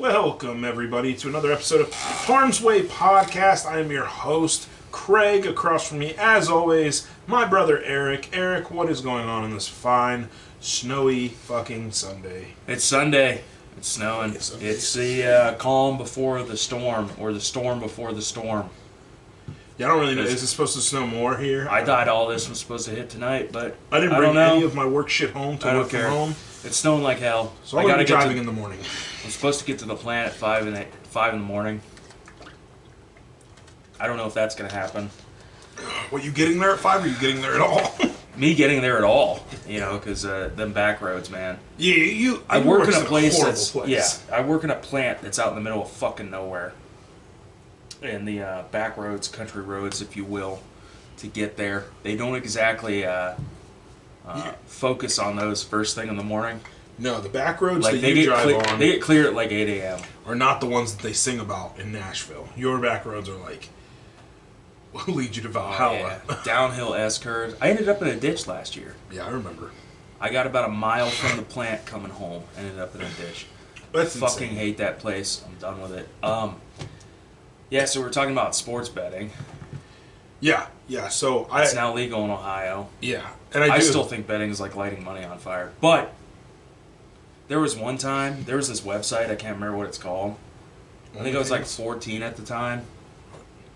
Welcome, everybody, to another episode of Harm's Way Podcast. I am your host, Craig. Across from me, as always, my brother, Eric. Eric, what is going on in this fine, snowy fucking Sunday? It's Sunday. It's snowing. It's the calm before the storm, or the storm before the storm. Yeah, I don't really know. Is it supposed to snow more here? I thought all this was supposed to hit tonight, but I didn't bring any of my work shit home to work from home. It's snowing like hell. So I'm going to be driving in the morning. I'm supposed to get to the plant at 5 in the morning. I don't know if that's going to happen. What, you getting there at 5 or you getting there at all? Me getting there at all, you know, because them back roads, man. Yeah, I work in a place that's... Yeah, I work in a plant that's out in the middle of fucking nowhere. And the back roads, country roads, if you will, to get there. They don't exactly focus on those first thing in the morning. No, the back roads like that you drive on... They get clear at like 8 a.m. are not the ones that they sing about in Nashville. Your back roads are like... will lead you to Valhalla. Yeah. Downhill S-curves. I ended up in a ditch last year. Yeah, I remember. I got about a mile from the plant coming home. Ended up in a ditch. That's fucking insane. hate that place. I'm done with it. Yeah, so we're talking about sports betting. Yeah. So it's now legal in Ohio. Yeah, and I still think betting is like lighting money on fire. But there was one time, there was this website, I can't remember what it's called. I think I was like 14 at the time.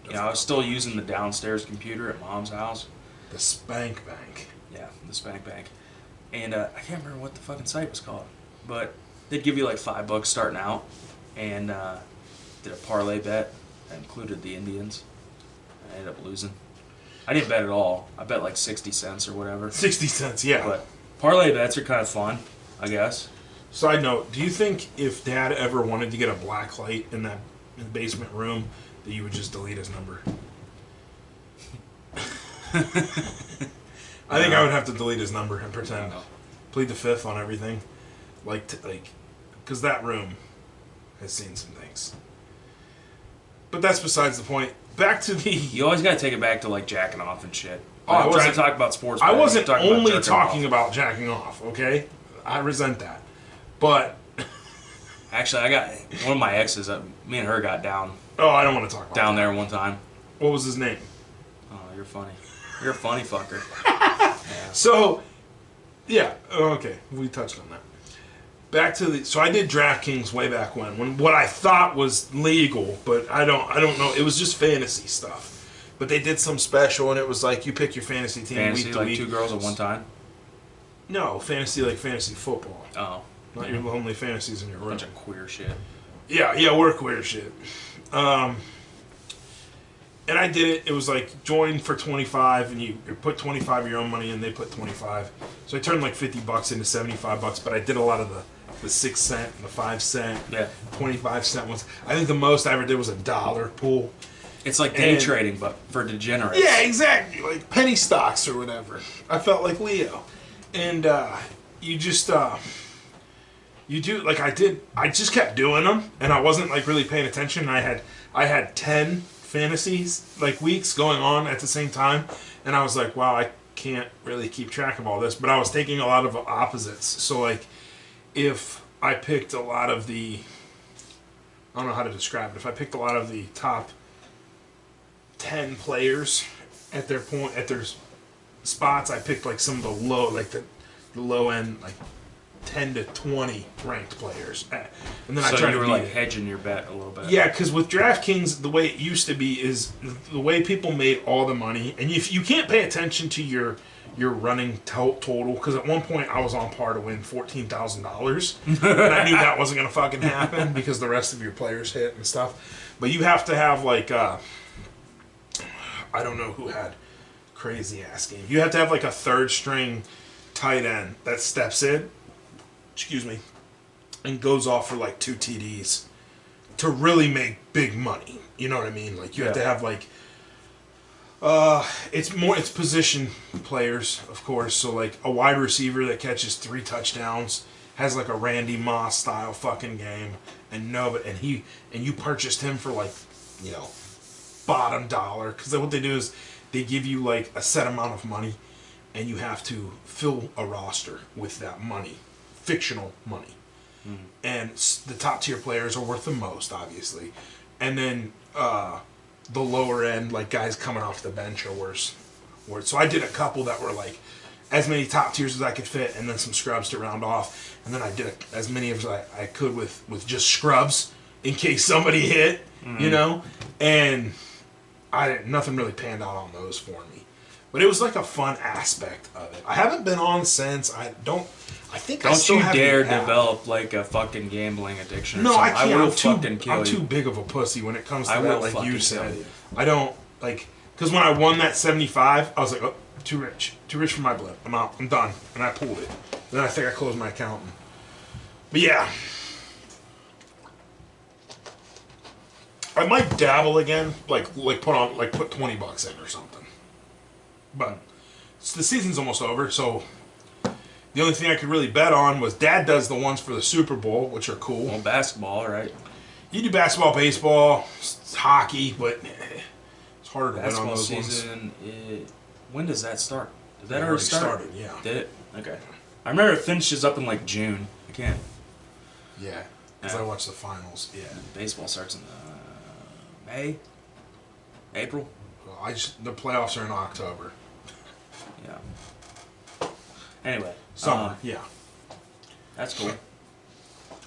Yeah, I was still using the downstairs computer at Mom's house. The Spank Bank. Yeah, the Spank Bank. And I can't remember what the fucking site was called. But they'd give you like $5 starting out. And did a parlay bet that included the Indians. I ended up losing. I didn't bet at all. I bet like 60 cents or whatever. 60 cents, yeah. But parlay bets are kind of fun, I guess. Side note, do you think if Dad ever wanted to get a black light in that basement room, that you would just delete his number? I think I would have to delete his number and pretend. Plead the fifth on everything. Because that room has seen some things. But that's besides the point. Back to the... You always got to take it back to, like, jacking off and shit. I'm trying to talk about sports. I wasn't only talking about jacking off, okay? I resent that. But... Actually, I got... One of my exes, me and her got down. Oh, I don't want to talk about down there one time. What was his name? Oh, you're funny. You're a funny fucker. Yeah. So, yeah. Okay. We touched on that. Back to the... So I did DraftKings way back when what I thought was legal, but I don't know. It was just fantasy stuff. But they did some special, and it was like you pick your fantasy team week to week. Two girls at one time? No, fantasy like fantasy football. Oh. Not your lonely fantasies in your room. Bunch of queer shit. Yeah, we're queer shit. And I did it. It was like join for $25, and you put 25 of your own money in. They put 25. So I turned like $50 into $75. But I did a lot of the 6 cent and the 5 cent, 25 cent ones. I think the most I ever did was $1 pool. It's like day trading, but for degenerates. Yeah, exactly. Like penny stocks or whatever. I felt like Leo, and you just you do like I did. I just kept doing them, and I wasn't like really paying attention. I had 10 fantasies like weeks going on at the same time, and I was like, wow, I can't really keep track of all this. But I was taking a lot of opposites. So like, if I picked a lot of the, I don't know how to describe it. If I picked a lot of the top 10 players at their spots, I picked like some of the low, like the low end, like 10 to 20 ranked players, and then I tried to like hedging your bet a little bit. Yeah, because with DraftKings, the way it used to be is the way people made all the money, and if you can't pay attention to your running total, because at one point I was on par to win $14,000, and I knew that wasn't gonna fucking happen because the rest of your players hit and stuff. But you have to have like I don't know who had crazy ass game. You have to have like a third string tight end that steps in. Excuse me, and goes off for like 2 TDs to really make big money. You know what I mean? Like you have to have like it's position players, of course. So like a wide receiver that catches 3 touchdowns has like a Randy Moss style fucking game, and you purchased him for like, you know, bottom dollar, because what they do is they give you like a set amount of money, and you have to fill a roster with that money. Fictional money. And and the top tier players are worth the most, obviously, and then the lower end, like guys coming off the bench, are worse. So I did a couple that were like as many top tiers as I could fit, and then some scrubs to round off, and then I did as many as I could with just scrubs in case somebody hit, you know, and nothing really panned out on those for me. But it was like a fun aspect of it. I haven't been on since. Don't you dare develop like a fucking gambling addiction. No, I can't. I will fucking kill you. I'm too big of a pussy when it comes to I that, will like you fucking said. kill you. I don't, like, because when I won that 75, I was like, oh, too rich for my blood. I'm out. I'm done. And I pulled it. Then I think I closed my account. But yeah. I might dabble again, like put $20 in or something. But the season's almost over, so the only thing I could really bet on was Dad does the ones for the Super Bowl, which are cool. Well, basketball, right? You do basketball, baseball, hockey, but it's harder to basketball win on those season. ones. When does that start? Did that It already start? started, yeah. Did it? Okay. I remember it finishes up in like June. I can't. Yeah, because I watched the finals. Yeah, baseball starts in May, April. Well, the playoffs are in October. Yeah. Anyway, Summer. Yeah. That's cool.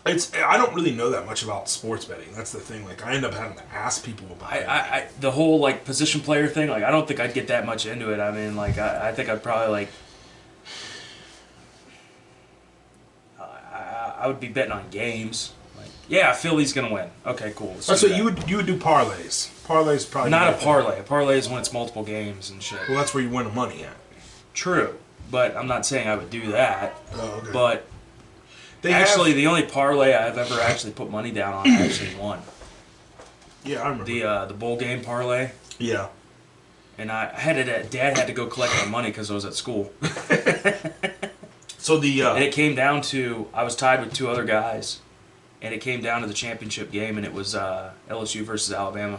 I don't really know that much about sports betting. That's the thing. Like, I end up having to ask people about it. The whole like position player thing. Like, I don't think I'd get that much into it. I mean, like, I think I'd probably like. I would be betting on games. Like, yeah, Philly's gonna win. Okay, cool. So you would do parlays. Parlays probably not a parlay. A parlay is when it's multiple games and shit. Well, that's where you win the money at. True, but I'm not saying I would do that. Oh, okay. But the only parlay I've ever actually put money down on I actually won. Yeah, I remember the bowl game parlay. Yeah. And I had it at Dad had to go collect my money because I was at school. So and it came down to I was tied with two other guys, and it came down to the championship game, and it was LSU versus Alabama.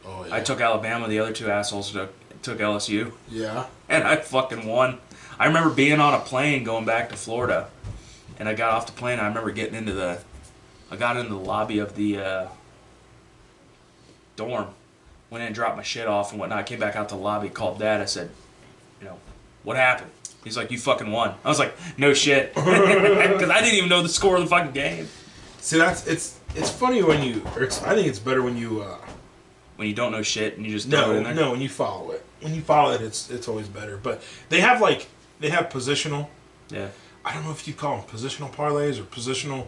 Oh yeah. I took Alabama. The other two assholes took LSU. Yeah. And I fucking won. I remember being on a plane going back to Florida, and I got off the plane. I remember getting into the lobby of the dorm, went in and dropped my shit off and whatnot. I came back out to the lobby, called Dad. I said, what happened? He's like, you fucking won. I was like, no shit, because I didn't even know the score of the fucking game. See, it's funny when I think it's better when you don't know shit and you just throw it in there. No, when you follow it. When you follow it, it's always better. But they have positional. Yeah. I don't know if you call them positional parlays or positional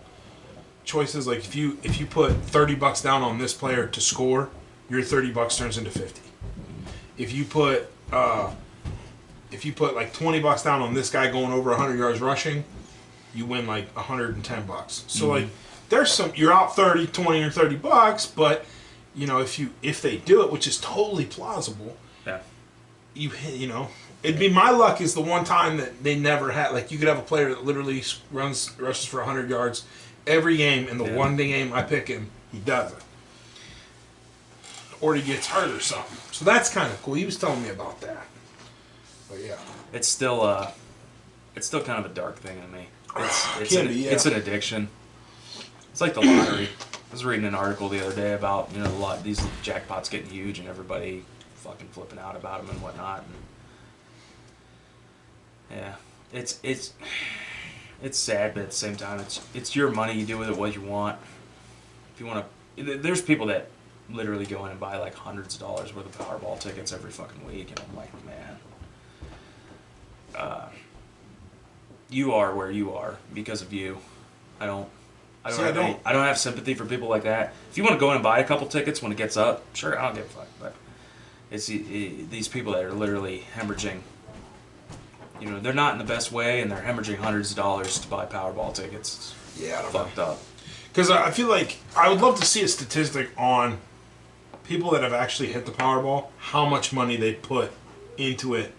choices. Like if you put $30 down on this player to score, your $30 turns into 50. If you put like $20 down on this guy going over 100 yards rushing, you win like $110. So like there's some you're out 30, 20 or $30, but if they do it, which is totally plausible, yeah. It'd be my luck is the one time that they never had, like, you could have a player that literally rushes for 100 yards every game, and the one game I pick him, he doesn't. Or he gets hurt or something. So that's kind of cool. He was telling me about that. But yeah. It's still kind of a dark thing to me. It's an addiction. It's like the lottery. I was reading an article the other day about, these jackpots getting huge and everybody fucking flipping out about them and whatnot. And yeah, it's sad, but at the same time, it's your money. You do with it what you want. If you want to, there's people that literally go in and buy like hundreds of dollars worth of Powerball tickets every fucking week, and I'm like, man, you are where you are because of you. I don't have sympathy for people like that. If you want to go in and buy a couple tickets when it gets up, sure, I don't give a fuck. But it's these people that are literally hemorrhaging. They're not in the best way, and they're hemorrhaging hundreds of dollars to buy Powerball tickets. Yeah, I don't fucked up. Because I feel like I would love to see a statistic on people that have actually hit the Powerball, how much money they put into it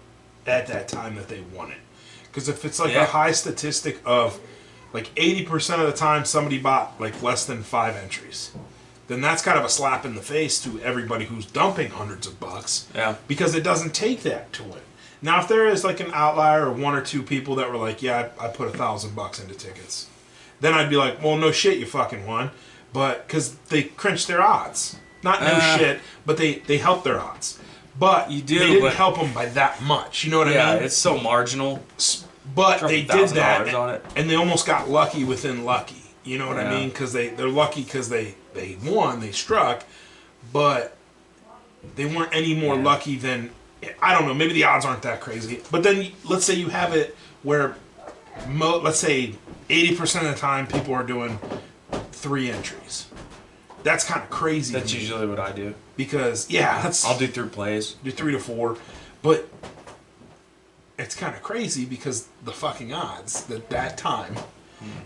at that time that they won it. Because if it's like a high statistic of like 80% of the time somebody bought like less than 5 entries, then that's kind of a slap in the face to everybody who's dumping hundreds of bucks. Yeah. Because it doesn't take that to win. Now, if there is like an outlier or one or two people that were like, yeah, I put $1,000 into tickets, then I'd be like, well, no shit, you fucking won. But, because they crunched their odds. Not no shit, but they helped their odds. But you do, they didn't but help them by that much. You know what I mean? Yeah, it's so marginal. But they did that, on it. and they almost got lucky within lucky. You know what I Yeah. mean? Because they're lucky because they won, they struck, but they weren't any more lucky than, I don't know, maybe the odds aren't that crazy. But then let's say you have it where, let's say 80% of the time people are doing 3 entries. That's kind of crazy. That's usually what I do. Because, I'll do 3 plays. Do 3 to 4. But it's kind of crazy because the fucking odds that time.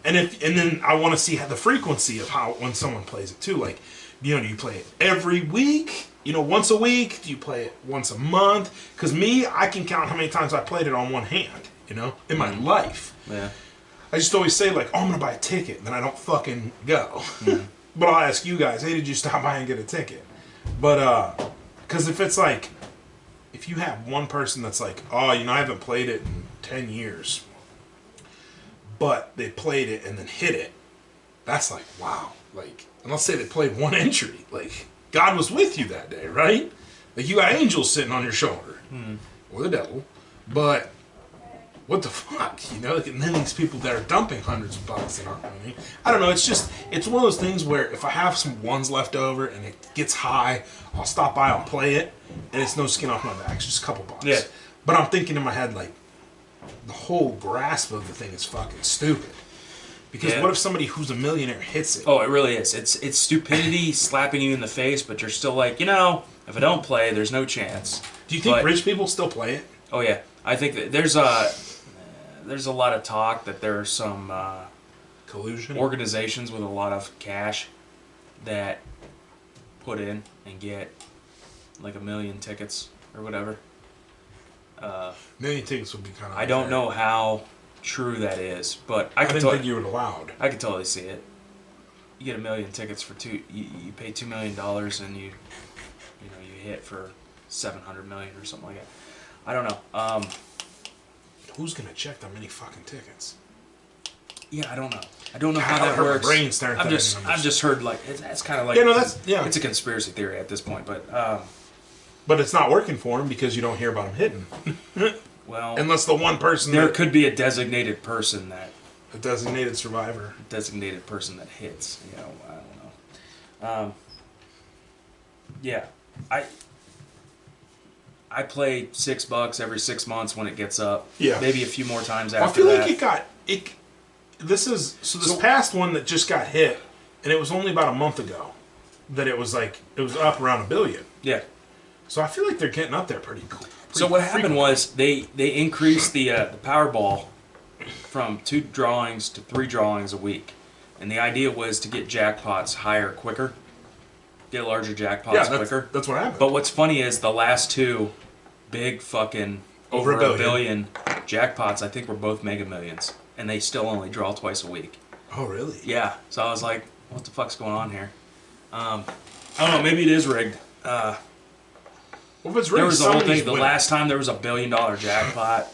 And then I want to see how the frequency of how when someone plays it too. Like, do you play it every week? Once a week? Do you play it once a month? Because me, I can count how many times I played it on one hand, in my life. Yeah. I just always say, like, oh, I'm going to buy a ticket, and then I don't fucking go. But I'll ask you guys, hey, did you stop by and get a ticket? But, because if it's like, if you have one person that's like, oh, I haven't played it in 10 years, but they played it and then hit it, that's like, wow. Like, and let's say they played 1 entry. Like, God was with you that day, right? Like, you got angels sitting on your shoulder. Or the devil. But what the fuck, And then these people that are dumping hundreds of bucks in our money. I don't know, it's one of those things where if I have some ones left over and it gets high, I'll stop by, I'll play it, and it's no skin off my back, it's just a couple bucks. Yeah. But I'm thinking in my head, like, the whole grasp of the thing is fucking stupid. Because what if somebody who's a millionaire hits it? Oh, it really is. It's stupidity slapping you in the face, but you're still like, if I don't play, there's no chance. Do you think rich people still play it? Oh, yeah. I think that there's a lot of talk that there are some collusion organizations with a lot of cash that put in and get like 1 million tickets or whatever. 1 million tickets would be kind of. I don't know how true that is, but I didn't think you were allowed. I could totally see it. You get 1 million tickets for you pay $2 million and you hit for 700 million or something like that. I don't know. Who's gonna check that many fucking tickets? Yeah, I don't know. I don't know how that works. I've just heard like it's kind of like it's a conspiracy theory at this point, but it's not working for him because you don't hear about him hitting. Well, unless the one person there could be a designated person a designated survivor, designated person that hits. I don't know. Yeah, I play $6 every 6 months when it gets up. Yeah. Maybe a few more times after I feel that. like this past one that just got hit, and it was only about a month ago that it was up around $1 billion. Yeah. So I feel like they're getting up there pretty cool. So what happened was they increased the Powerball from 2 drawings to 3 drawings a week, and the idea was to get jackpots higher quicker, get larger jackpots quicker. That's what happened. But what's funny is the last 2 big fucking over a billion jackpots, I think, were both Mega Millions, and they still only draw twice a week. Oh really? Yeah. So I was like, what the fuck's going on here? I don't know. Maybe it is rigged. Well, if it's rigged, there was the whole thing. The last time there was $1 billion jackpot,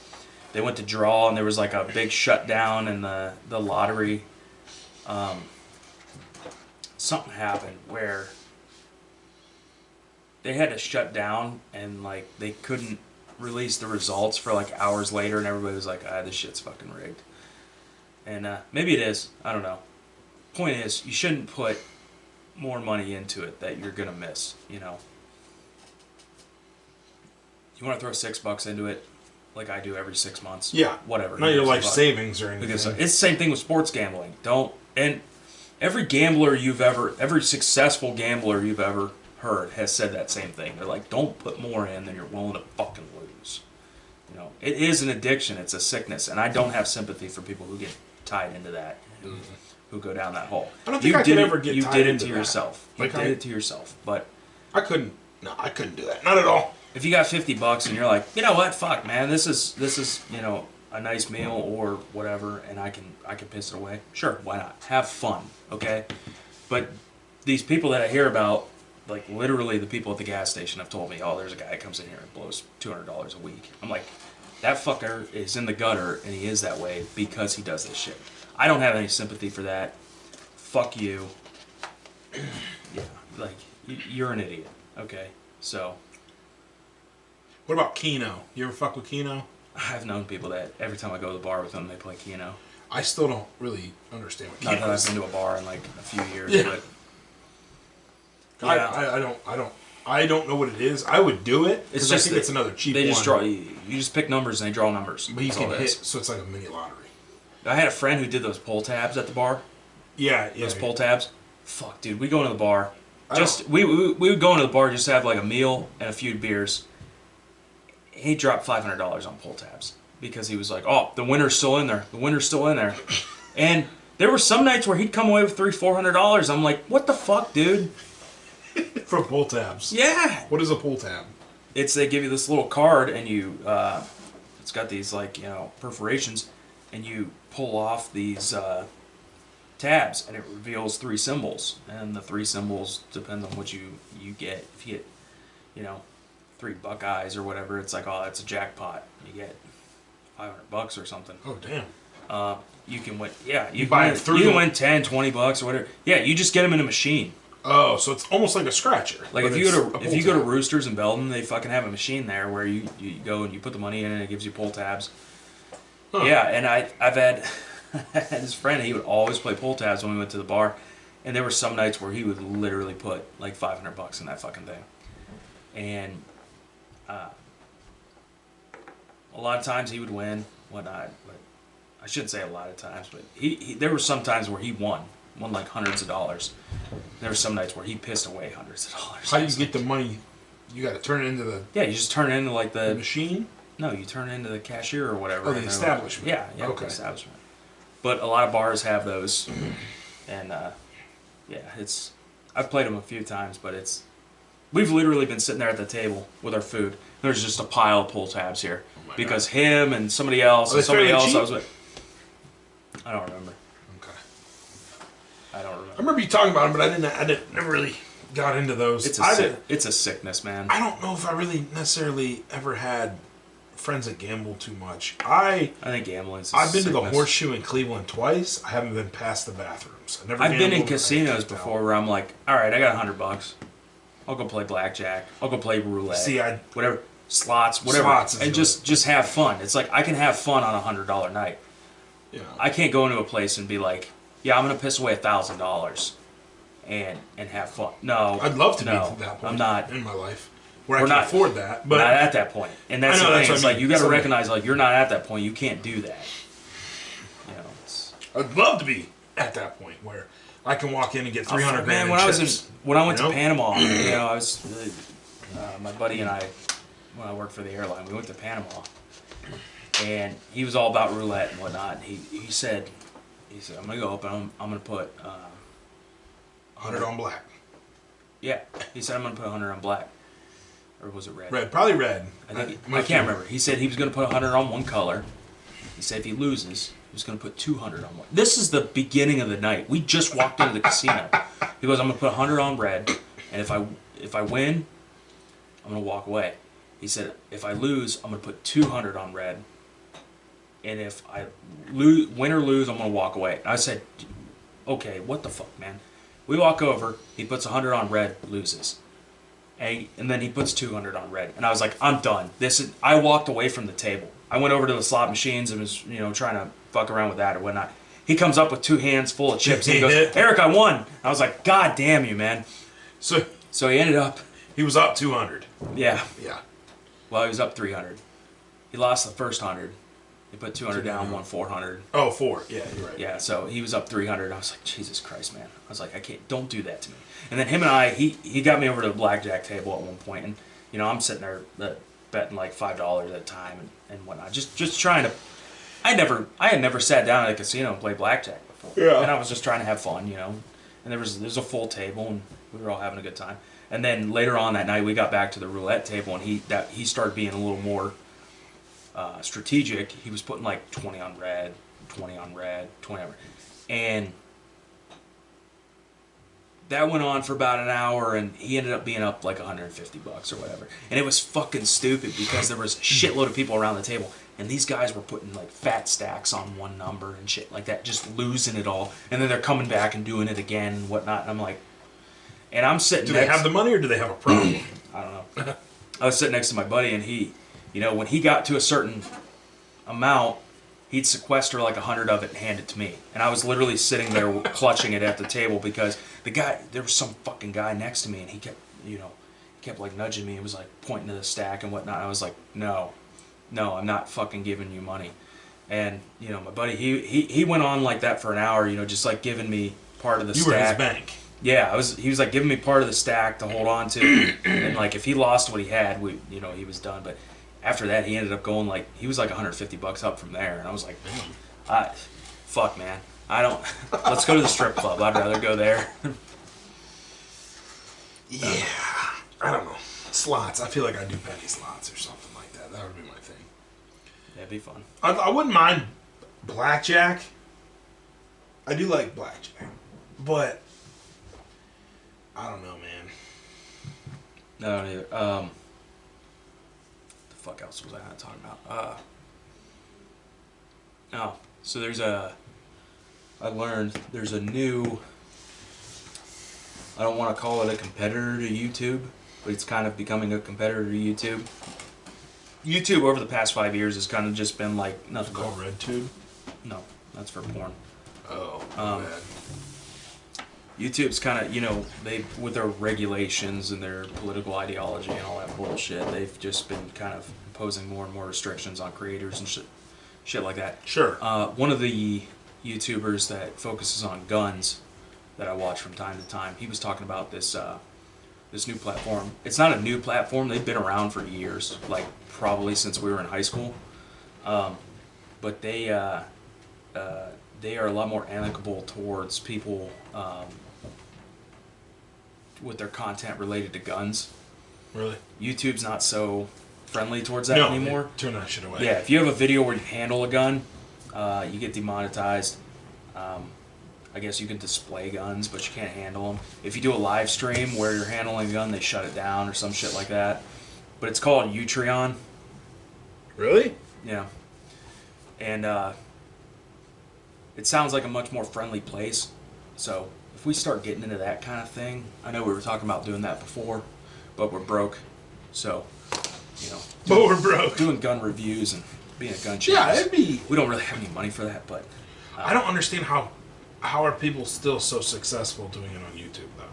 they went to draw, and there was like a big shutdown in the lottery. Something happened where they had to shut down, and like they couldn't release the results for like hours later, and everybody was like, this shit's fucking rigged. And maybe it is. I don't know. Point is, you shouldn't put more money into it that you're gonna miss. You want to throw $6 into it, like I do every 6 months. Yeah. Whatever. Not your life savings or anything. Because it's the same thing with sports gambling. And every every successful gambler you've ever heard has said that same thing. They're like, don't put more in than you're willing to fucking lose. It is an addiction. It's a sickness, and I don't have sympathy for people who get tied into that, who go down that hole. I don't think I could ever get tied into that. You did it to yourself, but I couldn't. No, I couldn't do that. Not at all. If you got $50 and you're like, you know what, fuck, man, this is a nice meal or whatever, and I can piss it away. Sure, why not? Have fun, okay? But these people that I hear about, like literally the people at the gas station have told me, oh, there's a guy that comes in here and blows $200 a week. I'm like, that fucker is in the gutter, and he is that way because he does this shit. I don't have any sympathy for that. Fuck you. Yeah, like, you're an idiot. Okay, so. What about Keno? You ever fuck with Keno? I've known people that every time I go to the bar with them, they play Keno. I still don't really understand what Not Keno that is. I've been to a bar in like a few years, Yeah. but yeah. I don't know what it is. I would do it it's because I think it's another cheap one. They just draw. You just pick numbers and they draw numbers. But you That's can all it hit, is. so it's like a mini lottery. I had a friend who did those pull tabs at the bar. Yeah. Those pull tabs. Fuck, dude. We go into the bar. We would go into the bar just to have like a meal and a few beers. He dropped $500 on pull tabs because he was like, "Oh, the winner's still in there. The winner's still in there." And there were some nights where he'd come away with $300-$400. I'm like, "What the fuck, dude?" For pull tabs. Yeah. What is a pull tab? It's they give you this little card and you, it's got these like perforations, and you pull off these tabs and it reveals 3 symbols, and the 3 symbols depend on what you get. If you get 3 Buckeyes or whatever, it's like, oh, it's a jackpot. You get $500 or something. Oh damn. You can win. Yeah, you can win 10, $20 or whatever. Yeah, you just get them in a machine. Oh, so it's almost like a scratcher. Like if you go to Roosters in Belden, they fucking have a machine there where you go and you put the money in and it gives you pull tabs. Huh. Yeah, and I've had this friend, he would always play pull tabs when we went to the bar, and there were some nights where he would literally put like $500 in that fucking thing, and a lot of times he would win, whatnot. But I shouldn't say a lot of times, but he there were some times where he won like hundreds of dollars. There were some nights where he pissed away hundreds of dollars. How do you get the money? You got to turn it into the... Yeah, you just turn it into like the machine? No, you turn it into the cashier or whatever. Oh, the establishment. Yeah, okay. The establishment. But a lot of bars have those, and I've played them a few times, but we've literally been sitting there at the table with our food. There's just a pile of pull tabs here because God. Him and somebody else and somebody else cheap? I was with. I don't remember. I don't remember. I remember you talking about them, but I never really got into those. It's a sickness, man. I don't know if I really necessarily ever had friends that gamble too much. I think gambling's I've been to the Horseshoe in Cleveland twice. I haven't been past the bathrooms. I've been in casinos before where I'm like, all right, I got $100. I'll go play blackjack. I'll go play roulette. See, whatever, slots, whatever, and just have fun. It's like I can have fun on a $100 night. Yeah. I can't go into a place and be like, yeah, I'm gonna piss away $1,000 and have fun. No, I'd love to be to that point. I'm not in my life where I can afford that, but not at that point. And that's the thing. It's like you got to recognize, like you're not at that point. You can't do that. I'd love to be at that point where I can walk in and get 300 grand. When I went to Panama, I was my buddy and I, when I worked for the airline, we went to Panama, and he was all about roulette and whatnot. And he said, I'm gonna go up and I'm gonna put 100 on black. Yeah, he said I'm gonna put 100 on black, or was it red? Red, probably red. I can't remember. He said he was gonna put 100 on one color. He said if he loses, he was gonna put 200 on one. This is the beginning of the night. We just walked into the casino. He goes, I'm gonna put 100 on red, and if I win, I'm gonna walk away. He said if I lose, I'm gonna put 200 on red. And if I win or lose, I'm going to walk away. And I said, okay, what the fuck, man? We walk over. He puts 100 on red, loses. And then he puts 200 on red. And I was like, I'm done. I walked away from the table. I went over to the slot machines and was, trying to fuck around with that or whatnot. He comes up with 2 hands full of chips and he goes, Eric, I won. I was like, God damn you, man. So he ended up. He was up 200. Yeah. Yeah. Well, he was up 300. He lost the first 100. He put 200 down, won 400. Oh, 4. Yeah, you're right. Yeah, so he was up 300. I was like, Jesus Christ, man. I was like, I can't. Don't do that to me. And then him and I, he got me over to the blackjack table at one point, and I'm sitting there betting like $5 at a time and whatnot, just trying to. I had never sat down at a casino and played blackjack before. Yeah. And I was just trying to have fun, And there was a full table, and we were all having a good time. And then later on that night, we got back to the roulette table, and he started being a little more. Strategic. He was putting like 20 on red, 20 on red, 20 on red. And that went on for about an hour, and he ended up being up like $150 or whatever. And it was fucking stupid because there was a shitload of people around the table. And these guys were putting like fat stacks on one number and shit like that, just losing it all. And then they're coming back and doing it again and whatnot. And I'm like, and I'm sitting. Do they have the money or do they have a problem? I don't know. I was sitting next to my buddy, and he, you know, when he got to a certain amount, he'd sequester like 100 of it and hand it to me. And I was literally sitting there clutching it at the table because there was some fucking guy next to me, and he kept, you know, like nudging me and was like pointing to the stack and whatnot. I was like, no, I'm not fucking giving you money. And, you know, my buddy, he went on like that for an hour, you know, just like giving me part of the stack. You were his bank. Yeah, he was like giving me part of the stack to hold on to, and like if he lost what he had, he was done. But after that, he ended up going like he was like $150 up from there, and I was like, fuck man, I don't. Let's go to the strip club. I'd rather go there. Yeah, I don't know. Slots. I feel like I do penny slots or something like that. That would be my thing. That'd be fun. I wouldn't mind blackjack. I do like blackjack, but I don't know, man. No, neither. The fuck else was I not talking about? Oh, so I learned there's a new, I don't want to call it a competitor to YouTube, but it's kind of becoming a competitor to YouTube. YouTube over the past 5 years has kind of just been like nothing Called RedTube? No, that's for porn. Oh, Um, bad. YouTube's kind of, you know, they with their regulations and their political ideology and all that bullshit, they've just been kind of imposing more and more restrictions on creators and shit like that. Sure. One of the YouTubers that focuses on guns that I watch from time to time, he was talking about this this new platform. It's not a new platform. They've been around for years, like probably since we were in high school. But they are a lot more amicable towards people with their content related to guns. Really? YouTube's not so friendly towards that anymore. Turn that shit away. Yeah, if you have a video where you handle a gun, you get demonetized. I guess you can display guns, but you can't handle them. If you do a live stream where you're handling a gun, they shut it down or some shit like that. But it's called Utreon. Really? Yeah. And it sounds like a much more friendly place. So if we start getting into that kind of thing, I know we were talking about doing that before, but we're broke. So, you know. But we're broke. Doing gun reviews and being a gun channel. Yeah, it'd be... We don't really have any money for that, but... I don't understand how are people still so successful doing it on YouTube, though?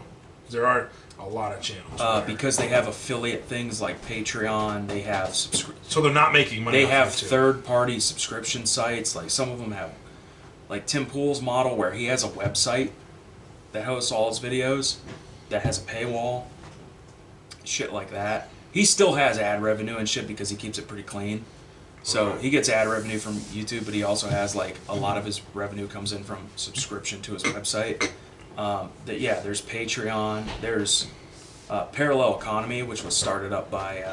There are a lot of channels. Because they have affiliate things like Patreon, they have... So they're not making money They off have YouTube. third-party subscription sites. Like, some of them have... Like Tim Pool's model, where he has a website that hosts all his videos, that has a paywall, shit like that. He still has ad revenue and shit because he keeps it pretty clean. So he gets ad revenue from YouTube, but he also has like a lot of his revenue comes in from subscription to his website. There's Patreon. There's Parallel Economy, which was started up by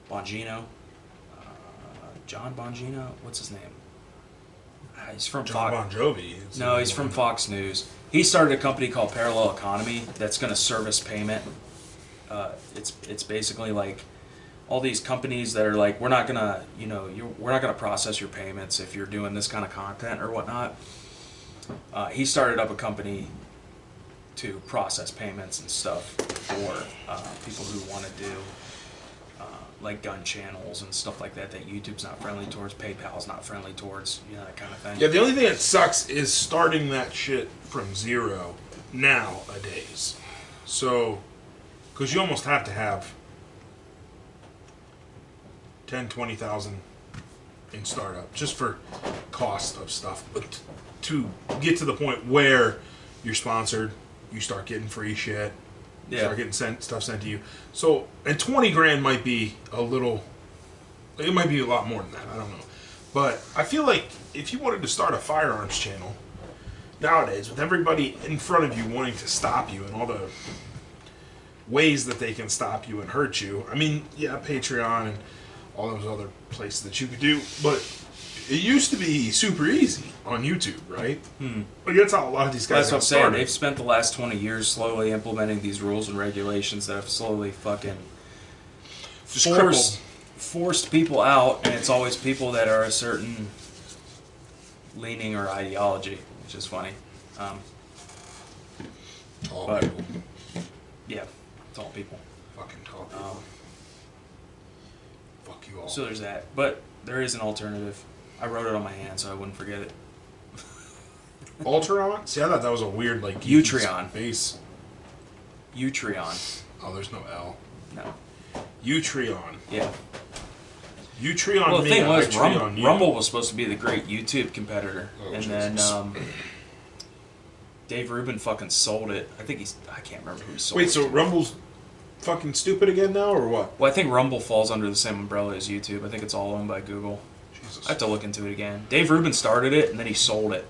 Bongino. John Bongino? What's his name? He's from John Bon Jovi. No, he's from Fox News. He started a company called Parallel Economy that's going to service payment. It's basically like all these companies that are like, we're not gonna process your payments if you're doing this kind of content or whatnot. He started up a company to process payments and stuff for people who want to do like gun channels and stuff like that YouTube's not friendly towards, PayPal's not friendly towards, that kind of thing. Yeah, the only thing that sucks is starting that shit from zero nowadays. So, because you almost have to have 10, 20,000 in startup just for cost of stuff. But to get to the point where you're sponsored, you start getting free shit. You start getting stuff sent to you. So, and 20 grand might be a little, it might be a lot more than that. I don't know. But I feel like if you wanted to start a firearms channel nowadays, with everybody in front of you wanting to stop you and all the ways that they can stop you and hurt you, I mean, yeah, Patreon and all those other places that you could do, but it used to be super easy on YouTube, right? But that's how a lot of these guys That's what I'm got saying. started. They've spent the last 20 years slowly implementing these rules and regulations that have slowly fucking Just forced forced people out, and it's always people that are a certain leaning or ideology, which is funny. Tall But people. yeah, tall people. Fucking tall people. Fuck you all. So there's that, but there is an alternative. I wrote it on my hand so I wouldn't forget it. Ultron? See, I thought that was a weird, like, Utreon. base. Utreon. Oh, there's no L. No. Utreon. Yeah. Utreon Well, the me, thing was, Utreon you. Rumble was supposed to be the great YouTube competitor, Oh, and Jesus. then Dave Rubin fucking sold it. I can't remember who sold it. Wait, so Rumble's fucking stupid again now, or what? Well, I think Rumble falls under the same umbrella as YouTube. I think it's all owned by Google. Jesus. I have to look into it again. Dave Rubin started it, and then he sold it.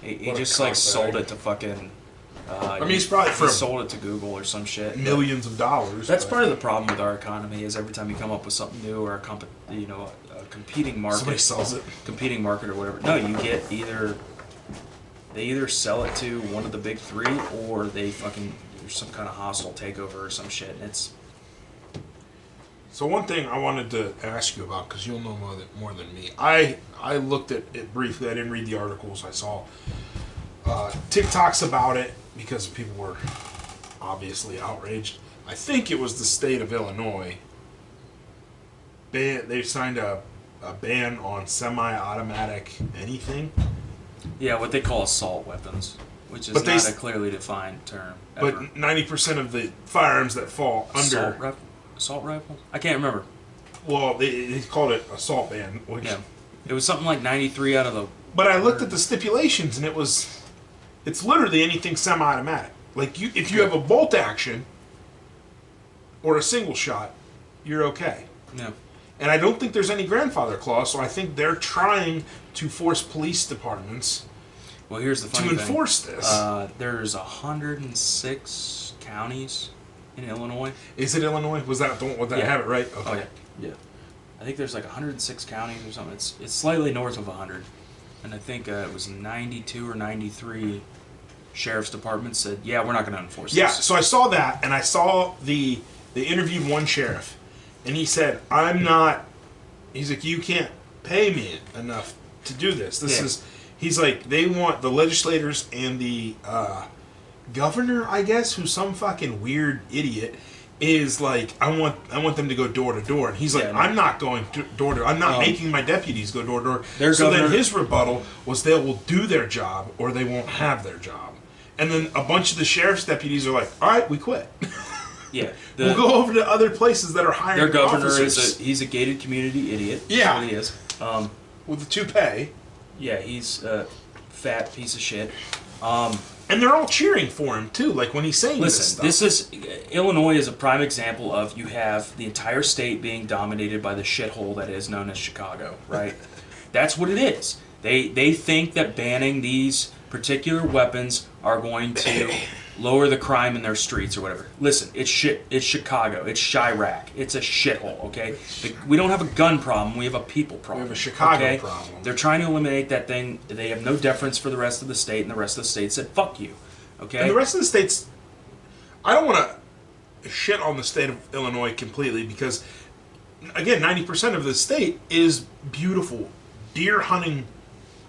He What a just like cockbag. sold it to fucking. I mean, he's probably he for sold it to Google or some shit. millions of dollars. That's but part of the problem with our economy. Is every time you come up with something new or a competing market, somebody sells it. competing market or whatever. No, you get they either sell it to one of the big three, or there's some kind of hostile takeover or some shit. And it's So one thing I wanted to ask you about, because you'll know more than me. I looked at it briefly. I didn't read the articles. I saw TikToks about it because people were obviously outraged. I think it was the state of Illinois. They signed a ban on semi-automatic anything. yeah, what they call assault weapons, which is But not a clearly defined term. Ever. But 90% of the firearms that fall under... Assault rifle? I can't remember. Well, they called it assault ban. Which, Yeah, it was something like 93 out of the. But I looked at the stipulations, and it's literally anything semi-automatic. Like, if you have a bolt action or a single shot, you're okay. Yeah. And I don't think there's any grandfather clause, so I think they're trying to force police departments Well, here's the funny to thing. enforce this. There's 106 counties in Illinois. Is it Illinois? Was that the one that Yeah. have it right? Okay. Oh yeah. I think there's like 106 counties or something. It's slightly north of 100, and I think it was 92 or 93 sheriff's departments said, yeah, we're not going to enforce Yeah, this. so I saw that, and I saw they interviewed one sheriff, and he said, he's like, you can't pay me enough to do this. He's like, they want the legislators and the governor, I guess, who's some fucking weird idiot, is like, I want them to go door to door. And he's like, Yeah, no. I'm not going door to door. I'm not making my deputies go door to door. Their So governor- then his rebuttal was they will do their job or they won't have their job. And then a bunch of the sheriff's deputies are like, all right, we quit. Yeah. We'll go over to other places that are hiring Their governor officers he's a gated community idiot. Yeah. That's what he is. with the toupee. Yeah, he's a fat piece of shit. And they're all cheering for him, too, like when he's saying Listen, this stuff. Illinois is a prime example of you have the entire state being dominated by the shithole that is known as Chicago, right? That's what it is. They think that banning these particular weapons are going to lower the crime in their streets or whatever. Listen, it's shit. It's Chicago. It's Chirac. It's a shithole, okay? We don't have a gun problem. We have a people problem. We have a Chicago okay? problem. They're trying to eliminate that thing. They have no deference for the rest of the state, and the rest of the state said, fuck you, okay? And the rest of the states, I don't want to shit on the state of Illinois completely because, again, 90% of the state is beautiful, deer hunting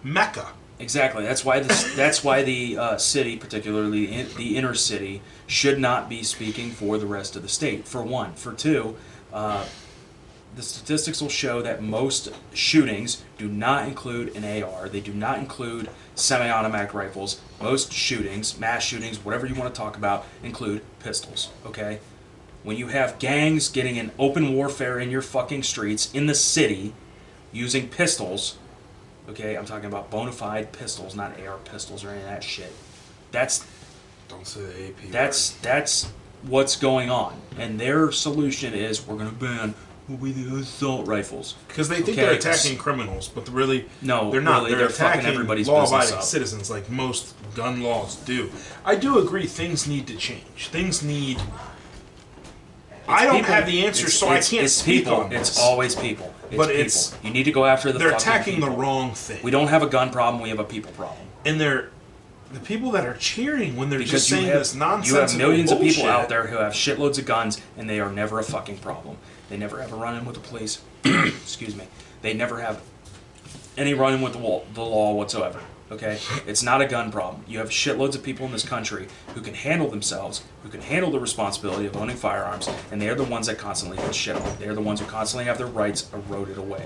mecca. Exactly. That's why the city, particularly the inner city, should not be speaking for the rest of the state. For one, for two, the statistics will show that most shootings do not include an AR. They do not include semi-automatic rifles. Most shootings, mass shootings, whatever you want to talk about, include pistols. Okay. When you have gangs getting in open warfare in your fucking streets in the city using pistols. Okay, I'm talking about bona fide pistols, not AR pistols or any of that shit. Don't say the AP That's what's going on. And their solution is we're going to ban the assault rifles. because they think Okay, they're attacking criminals, but really, No, they're not. really, they're fucking attacking everybody's business law-abiding up. citizens like most gun laws do. I do agree things need to change. Things need... I don't have the answers, so I can't speak people. on this. It's always people. But people. it's- You need to go after the They're fucking attacking people. the wrong thing. We don't have a gun problem, we have a people problem. And the people that are cheering when they're Because just saying this nonsense. You have millions of people out there who have shitloads of guns, and they are never a fucking problem. They never have a run-in with the police. Excuse me. They never have any run-in with the law whatsoever. Okay? It's not a gun problem. You have shitloads of people in this country who can handle themselves, who can handle the responsibility of owning firearms, and they're the ones that constantly get shit on. They're the ones who constantly have their rights eroded away.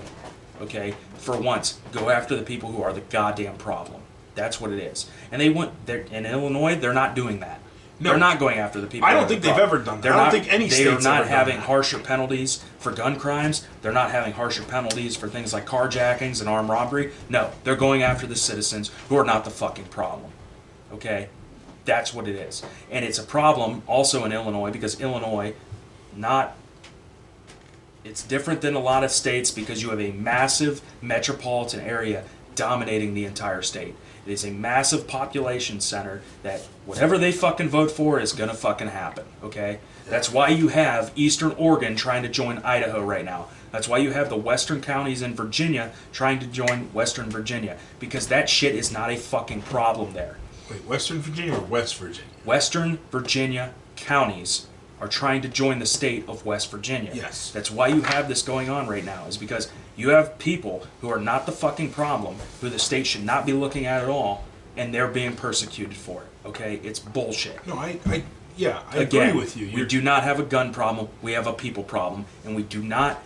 Okay? For once, go after the people who are the goddamn problem. That's what it is. And in Illinois, they're not doing that. No, they're not going after the people. I don't think they've ever done that. I don't think any state's ever done that. They are not having harsher penalties for gun crimes. They're not having harsher penalties for things like carjackings and armed robbery. No, they're going after the citizens who are not the fucking problem. Okay? That's what it is. And it's a problem also in Illinois because Illinois, it's different than a lot of states because you have a massive metropolitan area dominating the entire state. It is a massive population center that whatever they fucking vote for is gonna fucking happen, okay? That's why you have Eastern Oregon trying to join Idaho right now. That's why you have the western counties in Virginia trying to join Western Virginia, because that shit is not a fucking problem there. Wait, Western Virginia or West Virginia? Western Virginia counties are trying to join the state of West Virginia. Yes. That's why you have this going on right now, is because you have people who are not the fucking problem, who the state should not be looking at all, and they're being persecuted for it, okay? It's bullshit. No, I agree with you. We do not have a gun problem, we have a people problem, and we do not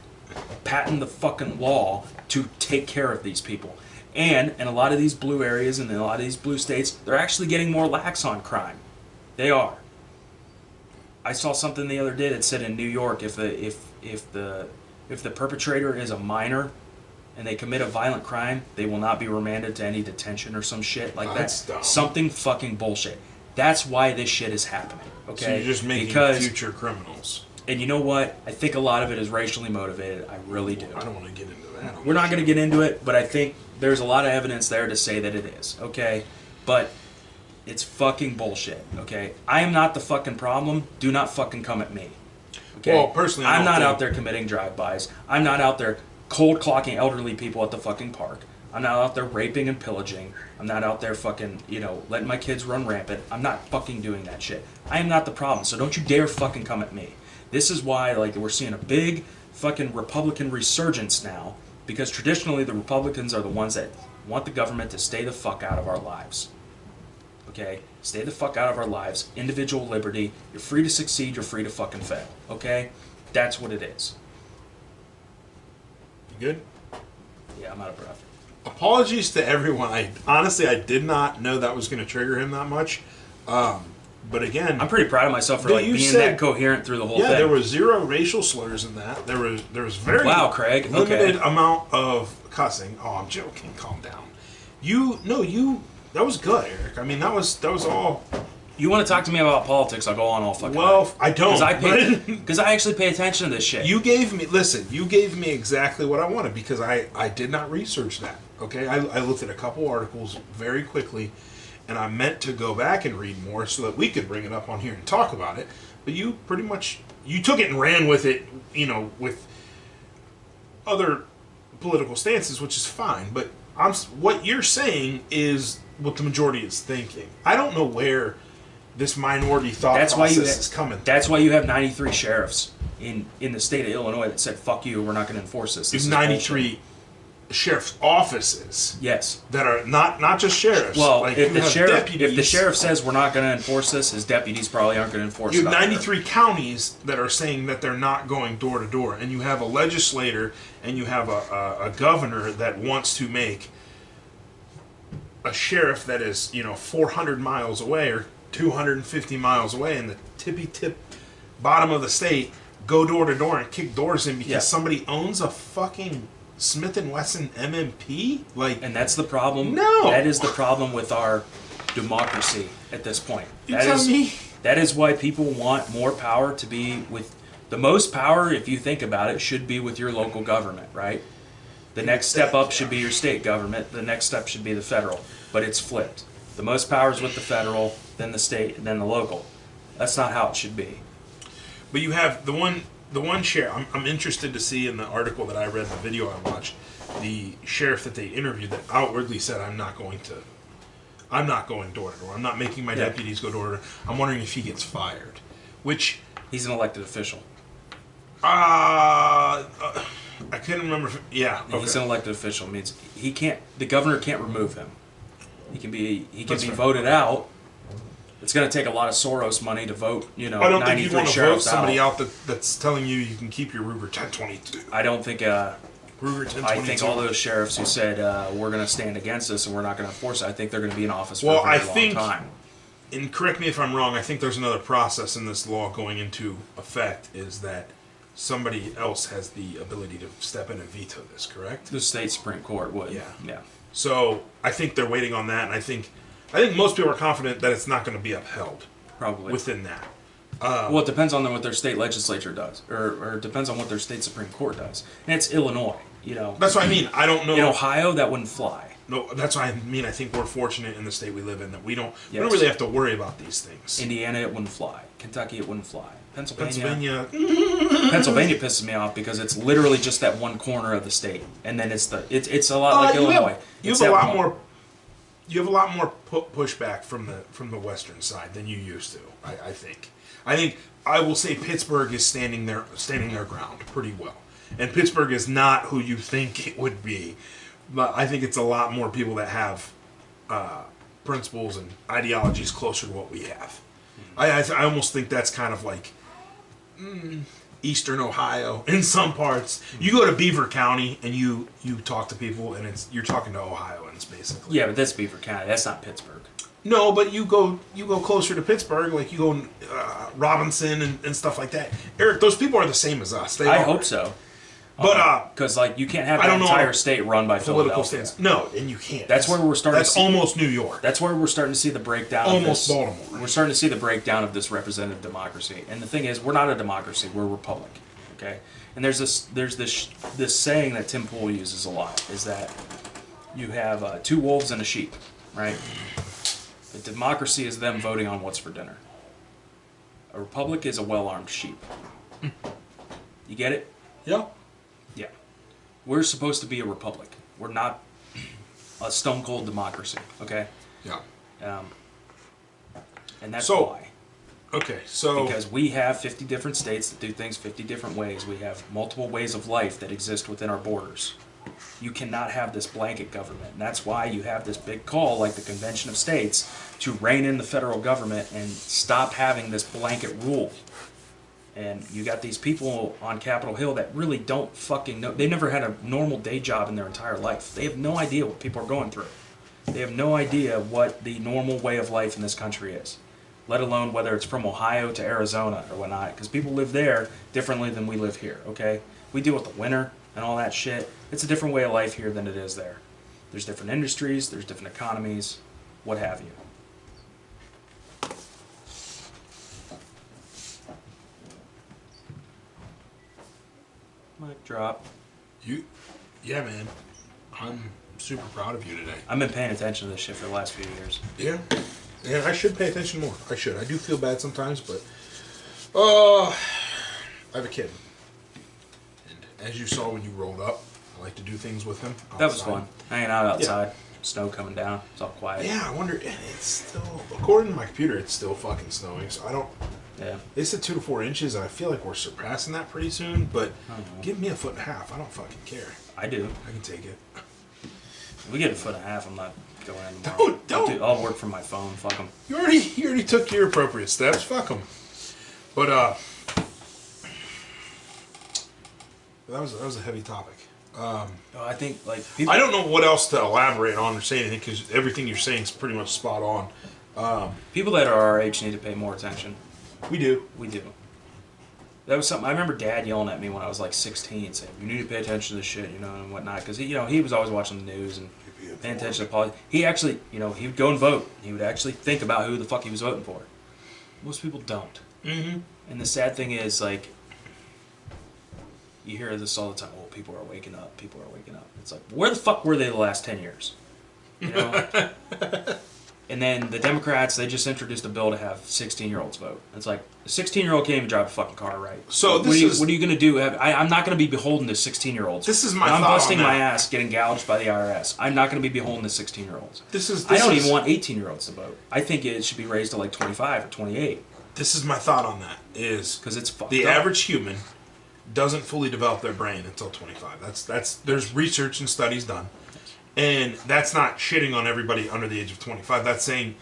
patent the fucking law to take care of these people. And in a lot of these blue areas and in a lot of these blue states, they're actually getting more lax on crime. They are. I saw something the other day that said in New York, if the perpetrator is a minor and they commit a violent crime, they will not be remanded to any detention or some shit like that. That's dumb. Something fucking bullshit. That's why this shit is happening. Okay? So you're just making future criminals. And you know what? I think a lot of it is racially motivated. I really do. I don't want to get into that. We're not going to get into it, but I think there's a lot of evidence there to say that it is. Okay? But it's fucking bullshit, okay? I am not the fucking problem. Do not fucking come at me. Okay? Well, personally, I'm not out there committing drive-bys. I'm not out there cold clocking elderly people at the fucking park. I'm not out there raping and pillaging. I'm not out there fucking, letting my kids run rampant. I'm not fucking doing that shit. I am not the problem, so don't you dare fucking come at me. This is why, we're seeing a big fucking Republican resurgence now, because traditionally the Republicans are the ones that want the government to stay the fuck out of our lives. Okay? Stay the fuck out of our lives. Individual liberty. You're free to succeed. You're free to fucking fail. Okay? That's what it is. You good? Yeah, I'm out of breath. Apologies to everyone. I did not know that was going to trigger him that much. But again, I'm pretty proud of myself for being that coherent through the whole thing. Yeah, there were 0 racial slurs in that. There was very Craig. limited amount of cussing. Oh, I'm joking. Calm down. That was good, Eric. I mean, that was all. You want to talk to me about politics? I'll go on all fucking. Well, night. I don't. Because I actually pay attention to this shit. You gave me exactly what I wanted because I did not research that. Okay, I looked at a couple articles very quickly, and I meant to go back and read more so that we could bring it up on here and talk about it. But you pretty much took it and ran with it, with other political stances, which is fine. But what you're saying is what the majority is thinking. I don't know where this minority thought process is coming. That's why you have 93 sheriffs in the state of Illinois that said, "Fuck you, we're not going to enforce this." There's 93 sheriff's offices. Yes. That are not just sheriffs. Well, if the sheriff says we're not going to enforce this, his deputies probably aren't going to enforce it. You have 93 counties that are saying that they're not going door to door, and you have a legislator and you have a governor that wants to make a sheriff that is 400 miles away or 250 miles away in the tippy-tip bottom of the state go door to door and kick doors in because somebody owns a fucking Smith & Wesson MMP? And that's the problem. No! That is the problem with our democracy at this point. You tell me? That is why people want more power to be with... The most power, if you think about it, should be with your local government, right? The next step up should be your state government. The next step should be the federal. But it's flipped. The most power is with the federal, then the state, and then the local. That's not how it should be. But you have the one sheriff. I'm interested to see in the article that I read, the video I watched, the sheriff that they interviewed that outwardly said, I'm not going to I'm not going door to door. I'm not making my deputies go door to door. I'm wondering if he gets fired. Which... He's an elected official. I couldn't remember. He's an elected official. Means he can't. The governor can't remove him. He can be voted out. It's going to take a lot of Soros money to vote. You know, I don't think you want to vote somebody out that's telling you can keep your Ruger 1022. I don't think. Ruger 1022. I think all those sheriffs who said we're going to stand against this and we're not going to enforce it, I think they're going to be in office for a very long time. And correct me if I'm wrong, I think there's another process in this law going into effect, is that somebody else has the ability to step in and veto this, correct? The state Supreme Court would. Yeah. So I think they're waiting on that, and I think most people are confident that it's not going to be upheld. Probably. Within that. Well, it depends on what their state legislature does, or it depends on what their state Supreme Court does. And it's Illinois, you know. That's what I mean. I don't know. In Ohio, that wouldn't fly. No, that's what I mean. I think we're fortunate in the state we live in that we don't really have to worry about these things. Indiana, it wouldn't fly. Kentucky, it wouldn't fly. Pennsylvania pisses me off because it's literally just that one corner of the state, and then it's a lot like Illinois. You have a lot more pushback from the western side than you used to. I think I will say Pittsburgh is standing their ground pretty well, and Pittsburgh is not who you think it would be. But I think it's a lot more people that have principles and ideologies closer to what we have. I almost think that's kind of like Eastern Ohio in some parts. You go to Beaver County and you talk to people, and you're talking to Ohioans basically. Yeah, but that's Beaver County. That's not Pittsburgh. No, but you go closer to Pittsburgh, like you go Robinson and stuff like that. Eric, those people are the same as us. I hope so. But because like you can't have an entire state run by political Philadelphia. stance. No, and you can't. That's where we're starting. That's almost New York. That's where we're starting to see the breakdown. Almost Baltimore. We're starting to see the breakdown of this representative democracy. And the thing is, we're not a democracy. We're a republic. Okay. And there's this saying that Tim Pool uses a lot, is that you have 2 wolves and a sheep, right? A democracy is them voting on what's for dinner. A republic is a well-armed sheep. You get it? Yeah. Yeah. We're supposed to be a republic. We're not a stone-cold democracy, okay? Yeah. And that's why. Okay, so... Because we have 50 different states that do things 50 different ways. We have multiple ways of life that exist within our borders. You cannot have this blanket government. And that's why you have this big call, like the Convention of States, to rein in the federal government and stop having this blanket rule. And you got these people on Capitol Hill that really don't fucking know. They never had a normal day job in their entire life. They have no idea what people are going through. They have no idea what the normal way of life in this country is, let alone whether it's from Ohio to Arizona or whatnot, because people live there differently than we live here, okay? We deal with the winter and all that shit. It's a different way of life here than it is there. There's different industries, there's different economies, what have you. Mic drop. Yeah, man. I'm super proud of you today. I've been paying attention to this shit for the last few years. Yeah. Yeah, I should pay attention more. I should. I do feel bad sometimes, but... I have a kid. And as you saw when you rolled up, I like to do things with him outside. That was fun. Hanging out outside. Yeah. Snow coming down. It's all quiet. Yeah, I wonder... It's still... According to my computer, it's still fucking snowing, so I don't... Yeah. They said 2 to 4 inches, and I feel like we're surpassing that pretty soon, but give me 1.5 feet. I don't fucking care. I do. I can take it. If we get 1.5 feet, I'm not going in tomorrow. Don't. I'll work from my phone. Fuck them. You already took your appropriate steps. Fuck them. But, that was a heavy topic. I think, like... I don't know what else to elaborate on or say anything, because everything you're saying is pretty much spot on. People that are our age need to pay more attention. We do. We do. That was something I remember Dad yelling at me when I was like 16, saying, "You need to pay attention to this shit," and whatnot, because he was always watching the news and paying attention to politics. He actually, he would go and vote. He would actually think about who the fuck he was voting for. Most people don't. Mm-hmm. And the sad thing is, like, you hear this all the time. Oh, people are waking up. People are waking up. It's like, where the fuck were they the last 10 years? And then the Democrats, they just introduced a bill to have 16-year-olds vote. It's like, a 16-year-old can't even drive a fucking car right. So what are you going to do? I'm not going to be beholden to 16-year-olds. This is my when thought I'm busting on that. my ass getting gouged by the IRS. I'm not going to be beholden to 16-year-olds. I don't even want 18-year-olds to vote. I think it should be raised to like 25 or 28. This is my thought on that, is because it's fucked the up. average human doesn't fully develop their brain until 25. There's research and studies done. And that's not shitting on everybody under the age of 25. That's saying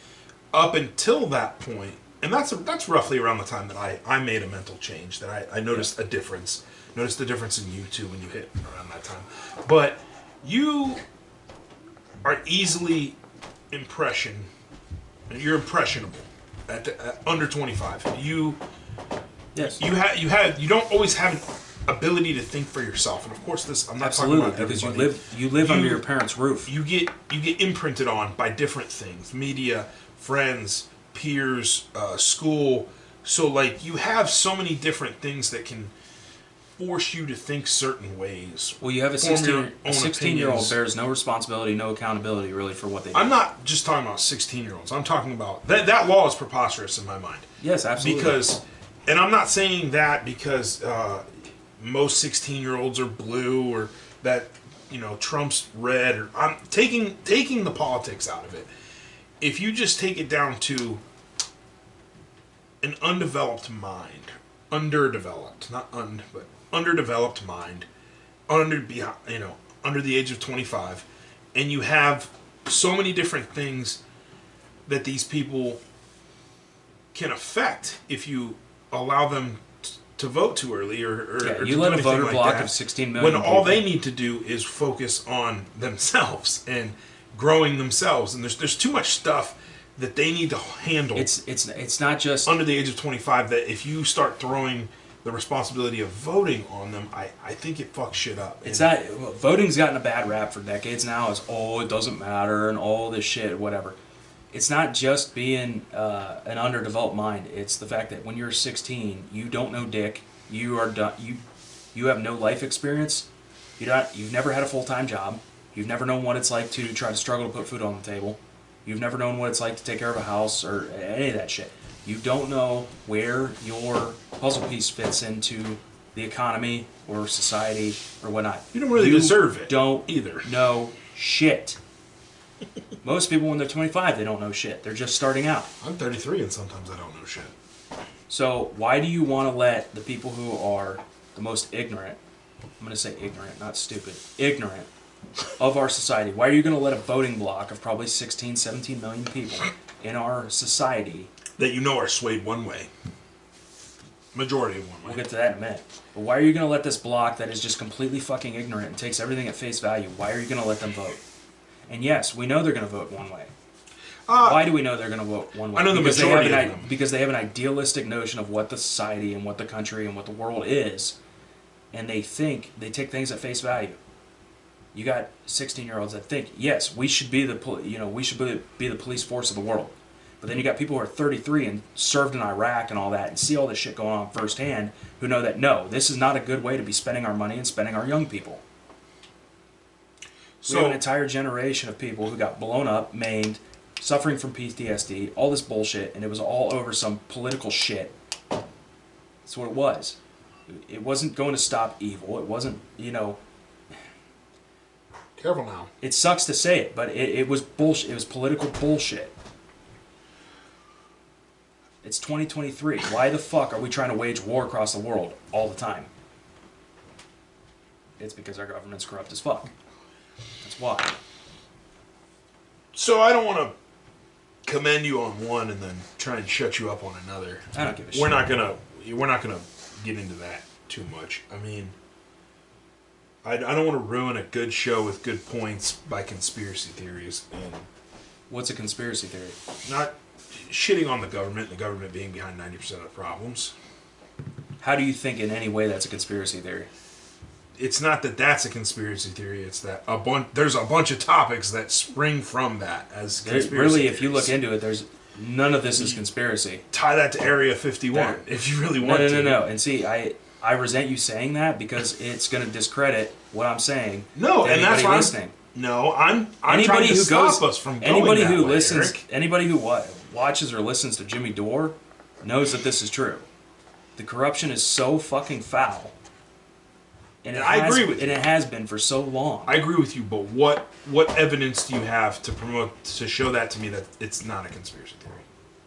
up until that point, and that's roughly around the time that I made a mental change, that I noticed a difference. Noticed the difference in you too when you hit around that time. But you are easily you're impressionable at under 25. You don't always have an ability to think for yourself, and of course I'm not talking about because everybody. you live under your parents' roof. You get imprinted on by different things: media, friends, peers, school. So like you have so many different things that can force you to think certain ways. Well, you have a 16-year-old bears no responsibility, no accountability really for what they do. I'm not just talking about 16-year-olds. I'm talking about that law is preposterous in my mind. Yes, absolutely. And I'm not saying that because most 16-year-olds are blue or that Trump's red. Or I'm taking the politics out of it. If you just take it down to an undeveloped mind, underdeveloped, but underdeveloped mind, under the age of 25, and you have so many different things that these people can affect if you allow them to vote too early or you to let do a voter like block that, of 16 million when all they need to do is focus on themselves and growing themselves, and there's too much stuff that they need to handle. It's not just under the age of 25 that if you start throwing the responsibility of voting on them, I think it fucks shit up. Voting's gotten a bad rap for decades now as it doesn't matter and all this shit, whatever. It's not just being an underdeveloped mind. It's the fact that when you're 16, you don't know dick. You are done. You have no life experience. You've never had a full-time job. You've never known what it's like to try to struggle to put food on the table. You've never known what it's like to take care of a house or any of that shit. You don't know where your puzzle piece fits into the economy or society or whatnot. You don't really deserve it. Don't either know shit. Most people, when they're 25, they don't know shit. They're just starting out. I'm 33 and sometimes I don't know shit. So why do you want to let the people who are the most ignorant, I'm going to say ignorant, not stupid, ignorant of our society, why are you going to let a voting block of probably 16, 17 million people in our society that are swayed one way? Majority of one way. We'll get to that in a minute. But why are you going to let this block that is just completely fucking ignorant and takes everything at face value, why are you going to let them vote? And yes, we know they're going to vote one way. Why do we know they're going to vote one way? I know the majority of them. Because they have an idealistic notion of what the society and what the country and what the world is, and they take things at face value. You got 16-year-olds that think, yes, we should be the police force of the world. But then you got people who are 33 and served in Iraq and all that and see all this shit going on firsthand who know that, no, this is not a good way to be spending our money and spending our young people. We have an entire generation of people who got blown up, maimed, suffering from PTSD, all this bullshit, and it was all over some political shit. That's what it was. It wasn't going to stop evil. It wasn't, Careful now. It sucks to say it, but it was bullshit. It was political bullshit. It's 2023. Why the fuck are we trying to wage war across the world all the time? It's because our government's corrupt as fuck. That's why. So I don't want to commend you on one and then try and shut you up on another. I don't give a shit. We're not gonna get into that too much. I mean, I don't want to ruin a good show with good points by conspiracy theories. And what's a conspiracy theory? Not shitting on the government being behind 90% of the problems. How do you think in any way that's a conspiracy theory? It's not that that's a conspiracy theory. It's that there's a bunch of topics that spring from that as conspiracy really, theories. If you look into it, there's none of this is conspiracy. Tie that to Area 51 if you really want to. No. And see, I resent you saying that because it's going to discredit what I'm saying. No, and that's why No, I'm Anybody trying to who stop goes, us from going anybody that who way, listens, Eric. anybody who watches or listens to Jimmy Dore knows that this is true. The corruption is so fucking foul, and I agree with you. and it has been for so long. I agree with you, but what evidence do you have to show that to me that it's not a conspiracy theory?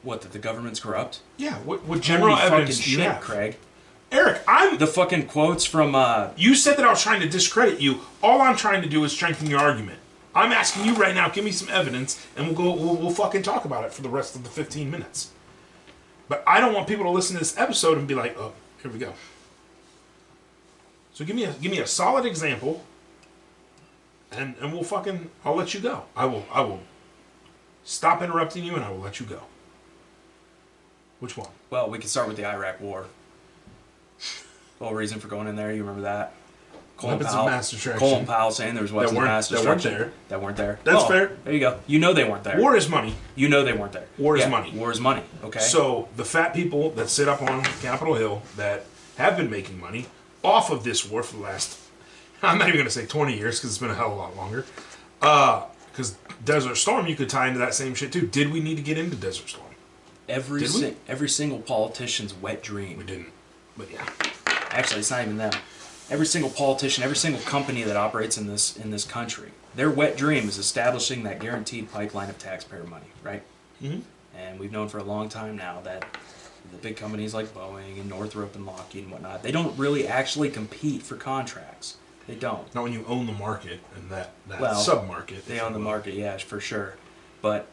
What, that the government's corrupt? Yeah, what general Holy evidence fucking do you shit, have? Craig. Eric, The fucking quotes from you said that I was trying to discredit you. All I'm trying to do is strengthen your argument. I'm asking you right now, give me some evidence, and we'll fucking talk about it for the rest of the 15 minutes. But I don't want people to listen to this episode and be like, oh, here we go. So give me a solid example, and I'll let you go. I will stop interrupting you, and I will let you go. Which one? Well, we can start with the Iraq War. The whole reason for going in there, you remember that? Weapons of mass destruction. Colin Powell saying there was weapons of mass destruction. That weren't there. That's fair. There you go. You know they weren't there. War is money. You know they weren't there. War is money. War is money. Okay. So the fat people that sit up on Capitol Hill that have been making money off of this war for the last, I'm not even going to say 20 years because it's been a hell of a lot longer. Because Desert Storm, you could tie into that same shit too. Did we need to get into Desert Storm? Every single politician's wet dream. We didn't. But yeah. Actually, it's not even them. Every single politician, every single company that operates in this country, their wet dream is establishing that guaranteed pipeline of taxpayer money, right? Mm-hmm. And we've known for a long time now that the big companies like Boeing and Northrop and Lockheed and whatnot, they don't really actually compete for contracts. They don't. Not when you own the market and that well, sub-market. They own the market, yeah, for sure. But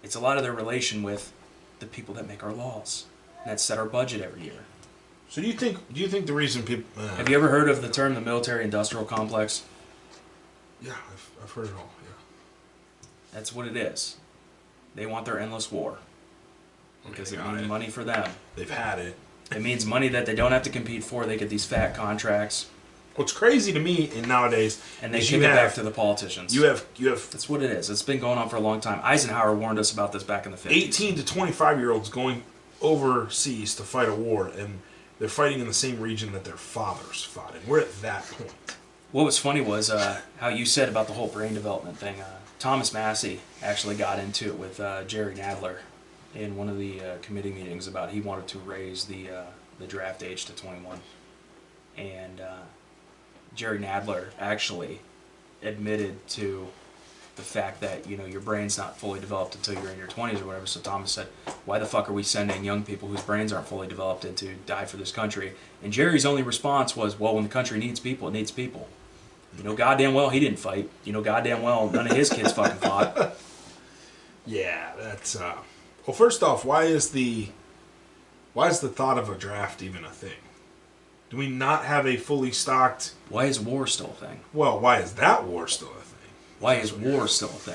it's a lot of their relation with the people that make our laws and that set our budget every year. So do you think the reason people... Have you ever heard of the term the military-industrial complex? Yeah, I've heard it all, yeah. That's what it is. They want their endless war. Because it means money for them. They've had it. It means money that they don't have to compete for. They get these fat contracts. What's crazy to me nowadays... And they give it back to the politicians. You have... That's what it is. It's been going on for a long time. Eisenhower warned us about this back in the 50s. 18 to 25-year-olds going overseas to fight a war, and they're fighting in the same region that their fathers fought in. We're at that point. What was funny was how you said about the whole brain development thing. Thomas Massey actually got into it with Jerry Nadler in one of the committee meetings about he wanted to raise the draft age to 21. And Jerry Nadler actually admitted to the fact that, you know, your brain's not fully developed until you're in your 20s or whatever. So Thomas said, why the fuck are we sending young people whose brains aren't fully developed in to die for this country? And Jerry's only response was, well, when the country needs people, it needs people. You know goddamn well he didn't fight. You know goddamn well none of his kids fucking fought. Yeah, that's... Well, first off, why is the thought of a draft even a thing? Do we not have a fully stocked... Why is war still a thing? Well, why is that war still a thing? Why is war still a thing?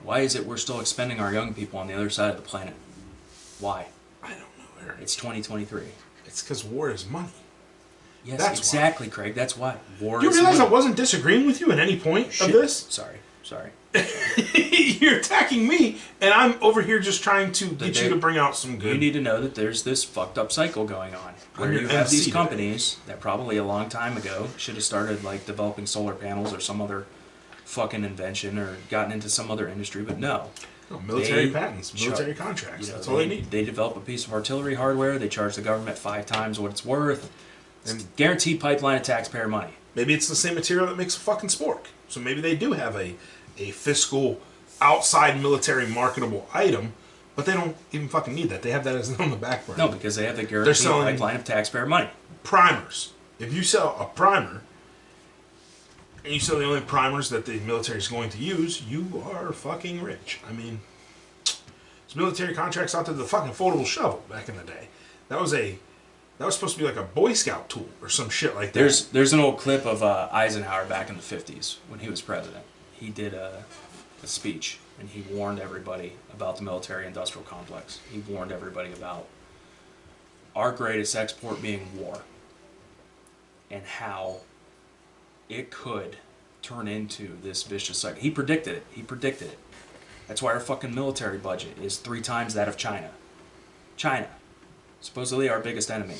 Why is it we're still expending our young people on the other side of the planet? Why? I don't know, Eric. It's 2023. It's because war is money. Yes, that's exactly, why. Craig. That's why. War Do you is realize money. I wasn't disagreeing with you at any point of this? Sorry. You're attacking me, and I'm over here just trying to get you to bring out some good... You need to know that there's this fucked up cycle going on. Where you have these companies that probably a long time ago should have started like developing solar panels or some other fucking invention or gotten into some other industry, but no. Military patents, military contracts. That's all they need. They develop a piece of artillery hardware. They charge the government 5 times what it's worth. And guaranteed pipeline of taxpayer money. Maybe it's the same material that makes a fucking spork. So maybe they do have a fiscal, outside military marketable item, but they don't even fucking need that. They have that as on the back burner. No, because they have the guaranteed pipeline of taxpayer money. Primers. If you sell a primer, and you sell the only primers that the military is going to use, you are fucking rich. I mean, there's military contracts out there, the fucking foldable shovel back in the day. That was supposed to be like a Boy Scout tool or some shit like that. There's an old clip of Eisenhower back in the 50s when he was president. He did a speech, and he warned everybody about the military-industrial complex. He warned everybody about our greatest export being war and how it could turn into this vicious cycle. He predicted it. That's why our fucking military budget is 3 times that of China. China, supposedly our biggest enemy.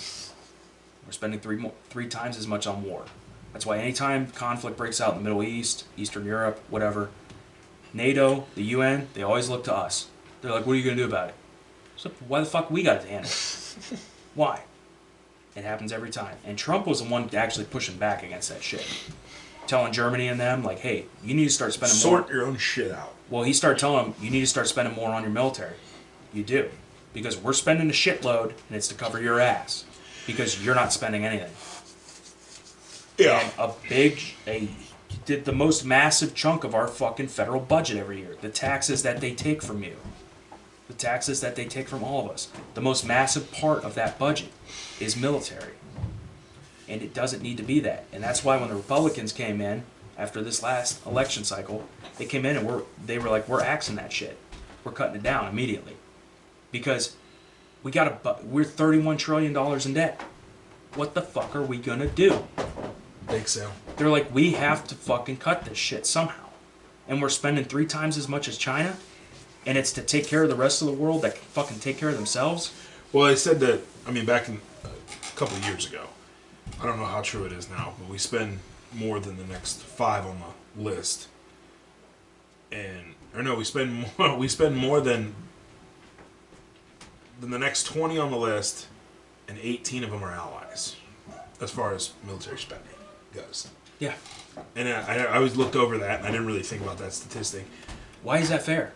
We're spending 3 times as much on war. That's why anytime conflict breaks out in the Middle East, Eastern Europe, whatever, NATO, the UN, they always look to us. They're like, what are you going to do about it? So why the fuck we got to handle it? Why? It happens every time. And Trump was the one actually pushing back against that shit. Telling Germany and them, like, hey, you need to start spending more. Sort your own shit out. Well, he started telling them, you need to start spending more on your military. You do. Because we're spending a shitload, and it's to cover your ass. Because you're not spending anything. Yeah. And did the most massive chunk of our fucking federal budget every year. The taxes that they take from you. The taxes that they take from all of us. The most massive part of that budget is military. And it doesn't need to be that. And that's why when the Republicans came in, after this last election cycle, they came in and they were like, we're axing that shit. We're cutting it down immediately. Because we're $31 trillion in debt. What the fuck are we gonna do? Bake sale. They're like, we have to fucking cut this shit somehow. And we're spending 3 times as much as China, and it's to take care of the rest of the world that can fucking take care of themselves. Well, they said that, I mean, back in a couple of years ago, I don't know how true it is now, but we spend more than the next 5 on the list. We spend more than the next 20 on the list, and 18 of them are allies, as far as military spending goes. Yeah. And I always looked over that, and I didn't really think about that statistic. Why is that fair?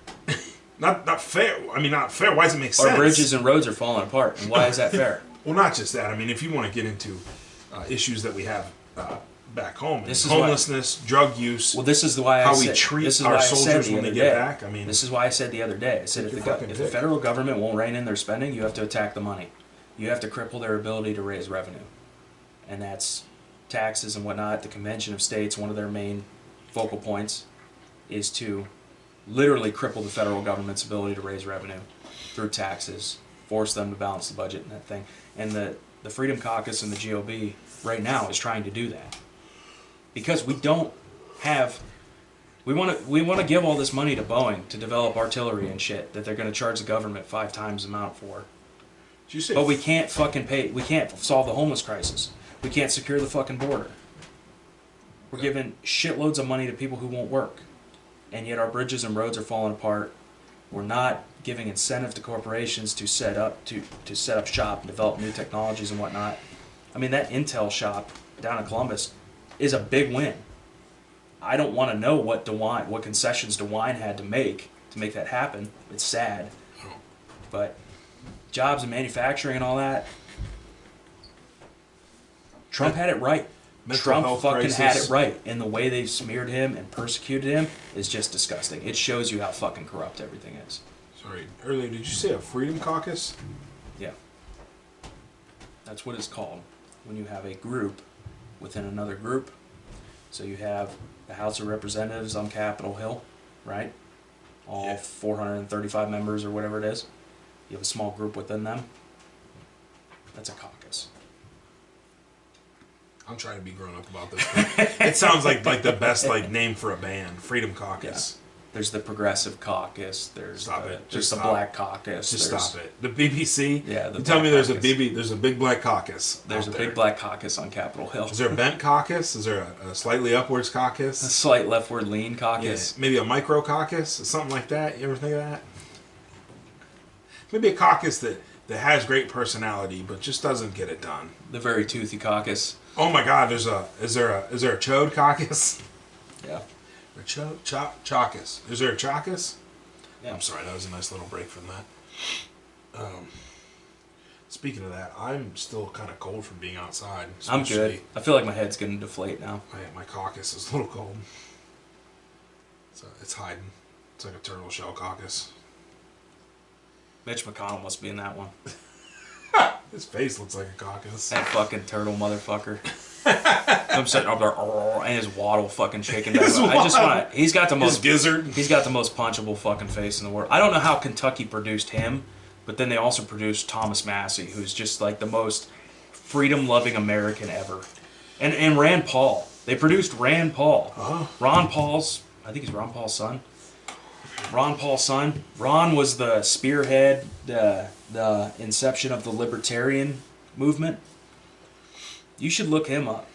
Not fair. I mean, not fair. Why does it make sense? Our bridges and roads are falling apart, and why is that fair? Well, not just that. I mean, if you want to get into issues that we have back home, This is homelessness, drug use. Well, this is why we treat our soldiers when they get back. I mean, this is why I said the other day. I said if the federal government won't rein in their spending, you have to attack the money. You have to cripple their ability to raise revenue, and that's taxes and whatnot. The Convention of States, one of their main focal points, is to literally cripple the federal government's ability to raise revenue through taxes, force them to balance the budget and that thing. And the Freedom Caucus and the GOP right now is trying to do that. Because we don't have, we want to give all this money to Boeing to develop artillery and shit that they're going to charge the government 5 times the amount for. But we can't fucking pay, we can't solve the homeless crisis. We can't secure the fucking border. We're giving shitloads of money to people who won't work. And yet our bridges and roads are falling apart. We're not giving incentive to corporations to set up shop and develop new technologies and whatnot. I mean, that Intel shop down in Columbus is a big win. I don't want to know what concessions DeWine had to make that happen. It's sad. But jobs and manufacturing and all that, Trump had it right. Trump fucking had it right. And the way they've smeared him and persecuted him is just disgusting. It shows you how fucking corrupt everything is. Sorry, earlier, did you say a Freedom Caucus? Yeah. That's what it's called when you have a group within another group. So you have the House of Representatives on Capitol Hill, right? All 435 members or whatever it is. You have a small group within them. That's a caucus. I'm trying to be grown up about this. It sounds like the best name for a band, Freedom Caucus. Yeah. There's the Progressive Caucus. There's the Black Caucus. Just stop it. The BBC. Yeah. You tell me there's a big Black Caucus. There's a big Black Caucus on Capitol Hill. Is there a bent caucus? Is there a slightly upwards caucus? A slight leftward lean caucus. Yeah. Maybe a micro caucus, something like that. You ever think of that? Maybe a caucus that has great personality but just doesn't get it done. The very toothy caucus. Oh my God! Is there a chode caucus? Yeah. A chaucus. Is there a chaucus? Yeah. I'm sorry, that was a nice little break from that. Speaking of that, I'm still kind of cold from being outside. I'm good. I feel like my head's going to deflate now. My caucus is a little cold. So it's hiding. It's like a turtle shell caucus. Mitch McConnell must be in that one. His face looks like a caucus. That fucking turtle motherfucker. I'm sitting up there, and his waddle fucking shaking back. He's got the most gizzard. He's got the most punchable fucking face in the world. I don't know how Kentucky produced him, but then they also produced Thomas Massey, who's just like the most freedom-loving American ever. And Rand Paul. They produced Rand Paul. I think he's Ron Paul's son. Ron Paul's son. Ron was the spearhead, the inception of the libertarian movement. You should look him up.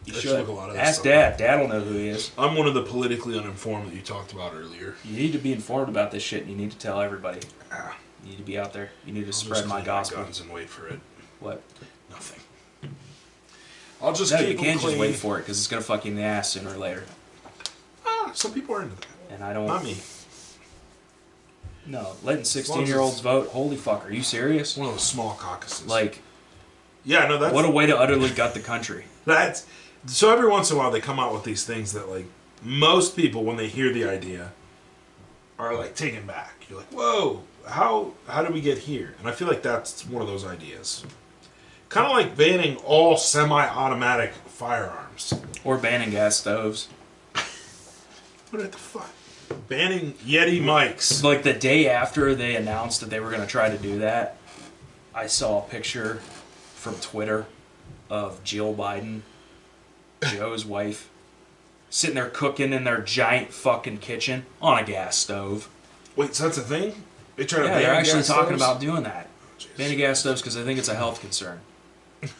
You I should look a lot of that ask stuff Dad. up. Dad will know who he is. I'm one of the politically uninformed that you talked about earlier. You need to be informed about this shit, and you need to tell everybody. Ah, You need to be out there. You need to I'll spread just my clean gospel. guns and wait for it. What? Nothing. I'll just No, keep you them can't clean. just wait for it because it's gonna fuck you in the ass sooner or later. Some people are into that. And I don't. Not me. No, letting long as 16-year-olds it's- vote. Holy fuck, are you serious? One of those small caucuses. Like, yeah, no, that's what a way to utterly gut the country. that's. So every once in a while they come out with these things that like most people when they hear the idea are like taken back. You're like, whoa, how did we get here? And I feel like that's one of those ideas. Kind of like banning all semi-automatic firearms. Or banning gas stoves. What the fuck? Banning Yeti mics. Like the day after they announced that they were going to try to do that, I saw a picture from Twitter of Jill Biden, Joe's wife, sitting there cooking in their giant fucking kitchen on a gas stove. Wait, so that's a thing? They try to Yeah, ban they're actually gas talking stoves? about doing that. Jeez. Banning gas stoves because I think it's a health concern.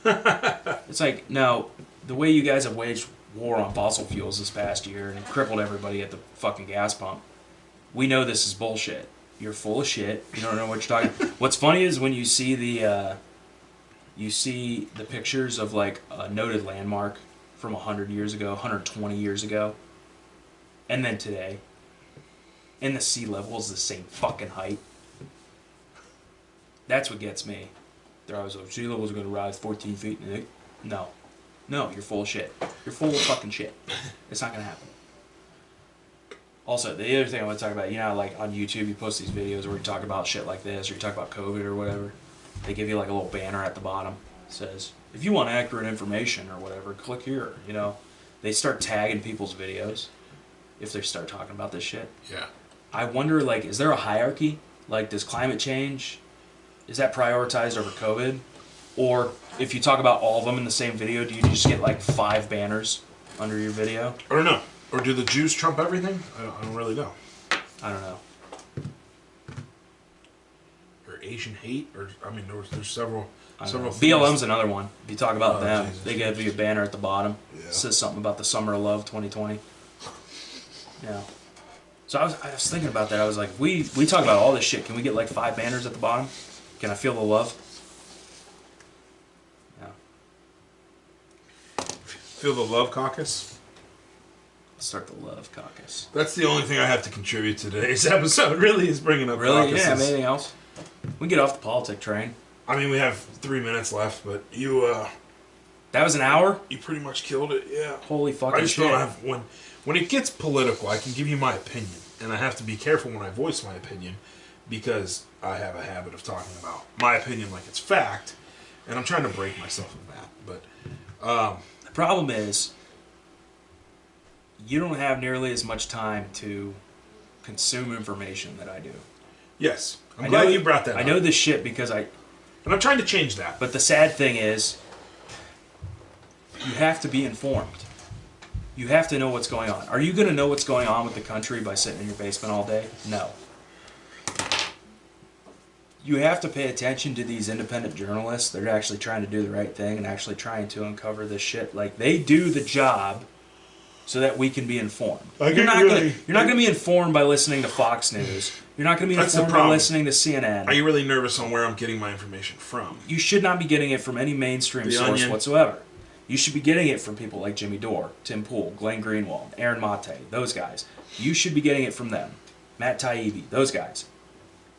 It's like, no, the way you guys have waged war on fossil fuels this past year and crippled everybody at the fucking gas pump, we know this is bullshit. You're full of shit. You don't know what you're talking. What's funny is when you see the pictures of like a noted landmark from 100 years ago, 120 years ago, and then today, and the sea level is the same fucking height. That's what gets me. They're always like, sea levels are going to rise 14 feet. No. No, you're full of shit. You're full of fucking shit. It's not going to happen. Also, the other thing I want to talk about, you know, like on YouTube, you post these videos where you talk about shit like this, or you talk about COVID or whatever. They give you like a little banner at the bottom. It says, if you want accurate information or whatever, click here. You know, they start tagging people's videos if they start talking about this shit. Yeah. I wonder, like, is there a hierarchy? Like, does climate change, is that prioritized over COVID? Or if you talk about all of them in the same video, do you just get like 5 banners under your video? I don't know. Or do the Jews trump everything? I don't really know. I don't know. Or Asian hate? Or I mean, there's several. I don't know. things. BLM's another one. If you talk about Oh, them, Jesus. they give you a banner at the bottom. Yeah. It says something about the Summer of Love 2020. Yeah. So I was thinking about that. I was like, we talk about all this shit. Can we get like 5 banners at the bottom? Can I feel the love? Yeah. Feel the love caucus? Let's start the love caucus. That's the only thing I have to contribute to today's episode. Really, is bringing up Really? caucuses. Yeah. Anything else? We can get off the politic train. I mean, we have 3 minutes left, but you That was an hour? you pretty much killed it. Yeah. Holy fucking I just shit. don't have when it gets political, I can give you my opinion, and I have to be careful when I voice my opinion because I have a habit of talking about my opinion like it's fact, and I'm trying to break myself of that. But The problem is, you don't have nearly as much time to consume information that I do. yes, I'm I glad know you brought that I up. know this shit because And I'm trying to change that. But the sad thing is, you have to be informed. You have to know what's going on. Are you going to know what's going on with the country by sitting in your basement all day? No. You have to pay attention to these independent journalists that are actually trying to do the right thing and actually trying to uncover this shit. Like, they do the job so that we can be informed. You're not going to be informed by listening to Fox News. You're not going to be That's the informed by problem. listening to CNN. Are you really nervous on where I'm getting my information from? You should not be getting it from any mainstream The source Onion. whatsoever. You should be getting it from people like Jimmy Dore, Tim Pool, Glenn Greenwald, Aaron Mate, those guys. You should be getting it from them. Matt Taibbi, those guys.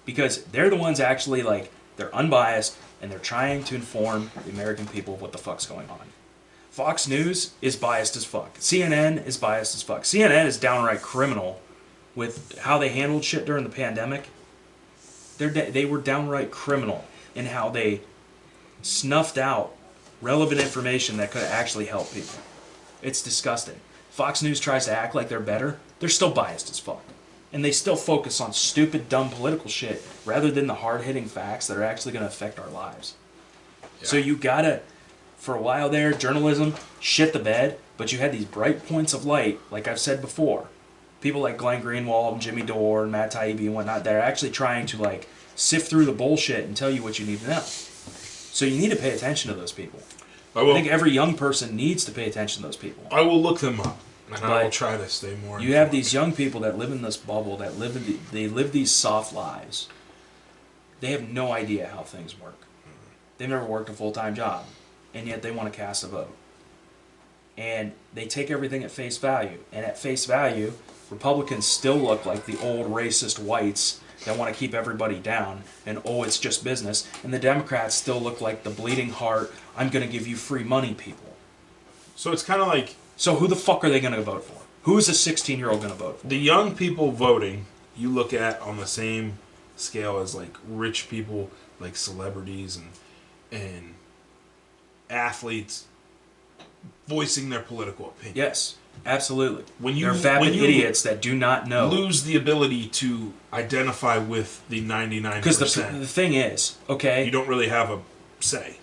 Because they're the ones actually, like, they're unbiased, and they're trying to inform the American people of what the fuck's going on. Fox News is biased as fuck. CNN is biased as fuck. CNN is downright criminal with how they handled shit during the pandemic. They were downright criminal in how they snuffed out relevant information that could actually help people. It's disgusting. Fox News tries to act like they're better. They're still biased as fuck. And they still focus on stupid, dumb political shit rather than the hard-hitting facts that are actually going to affect our lives. Yeah. So you gotta, for a while there, journalism shit the bed, but you had these bright points of light, like I've said before. People like Glenn Greenwald and Jimmy Dore and Matt Taibbi and whatnot, they're actually trying to, like, sift through the bullshit and tell you what you need to know. So you need to pay attention to those people. I will. I think every young person needs to pay attention to those people. I will look them up, and I will But try to stay more. You have these young people that live in this bubble, that they live these soft lives. They have no idea how things work. They've never worked a full-time job, and yet they want to cast a vote. And they take everything at face value. And at face value, Republicans still look like the old racist whites that want to keep everybody down, and oh, it's just business. And the Democrats still look like the bleeding heart, I'm going to give you free money people. So it's kind of like... So who the fuck are they going to vote for? Who is a 16-year-old going to vote for? The young people voting, you look at on the same scale as like rich people, like celebrities and athletes voicing their political opinion. Yes, absolutely. They're vapid idiots that do not know. Lose the ability to identify with the 99%. Because the thing is, okay, you don't really have a say.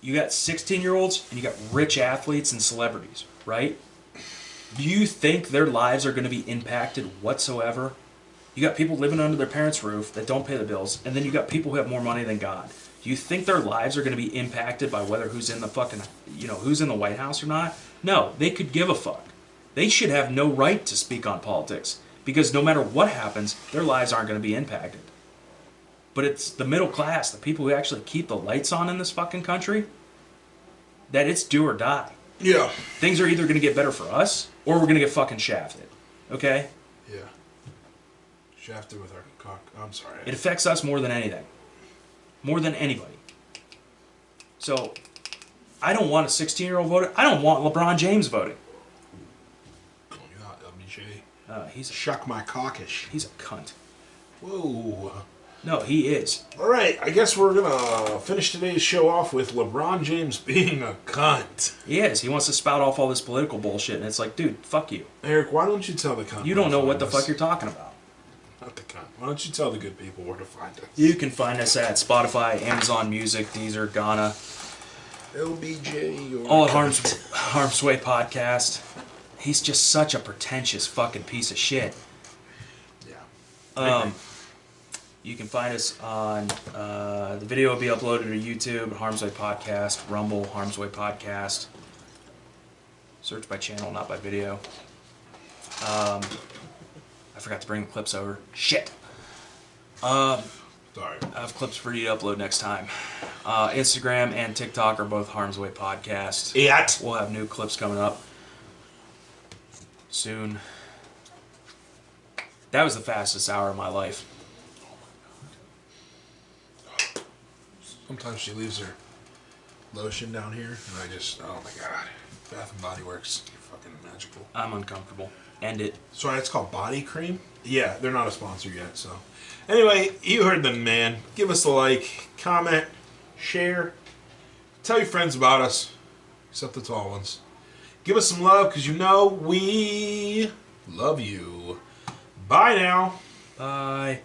You got 16-year-olds and you got rich athletes and celebrities, right? Do you think their lives are going to be impacted whatsoever? You got people living under their parents' roof that don't pay the bills, and then you got people who have more money than God. Do you think their lives are going to be impacted by whether who's in the fucking, who's in the White House or not? No, they could give a fuck. They should have no right to speak on politics, because no matter what happens, their lives aren't going to be impacted. But it's the middle class, the people who actually keep the lights on in this fucking country, that it's do or die. Yeah. Things are either going to get better for us, or we're going to get fucking shafted. Okay? Yeah. Shafted with our cock. I'm sorry. It affects us more than anything. More than anybody. So, I don't want a 16-year-old voting. I don't want LeBron James voting. Oh, you're not LBJ. He's Shuck my caucus. a cunt. Whoa. No, he is. All right, I guess we're going to finish today's show off with LeBron James being a cunt. He is. He wants to spout off all this political bullshit, and it's like, dude, fuck you. Eric, why don't you tell the cunt? You don't know what the fuck you're talking about. Not the cunt. Why don't you tell the good people where to find us? You can find us at Spotify, Amazon Music, Deezer, Ghana. LBJ. All at Harm's Way Podcast. He's just such a pretentious fucking piece of shit. Yeah. You can find us on, the video will be uploaded to YouTube, Harm's Way Podcast, Rumble, Harm's Way Podcast. Search by channel, not by video. I forgot to bring the clips over. Shit. Sorry. I have clips for you to upload next time. Instagram and TikTok are both Harm's Way Podcast. Yeah. We'll have new clips coming up soon. That was the fastest hour of my life. Sometimes she leaves her lotion down here, and I just, oh my god. Bath and Body Works, fucking magical. I'm uncomfortable. End it. Sorry, it's called body cream? Yeah, they're not a sponsor yet, so. Anyway, you heard the man. Give us a like, comment, share. Tell your friends about us, except the tall ones. Give us some love, because you know we love you. Bye now. Bye.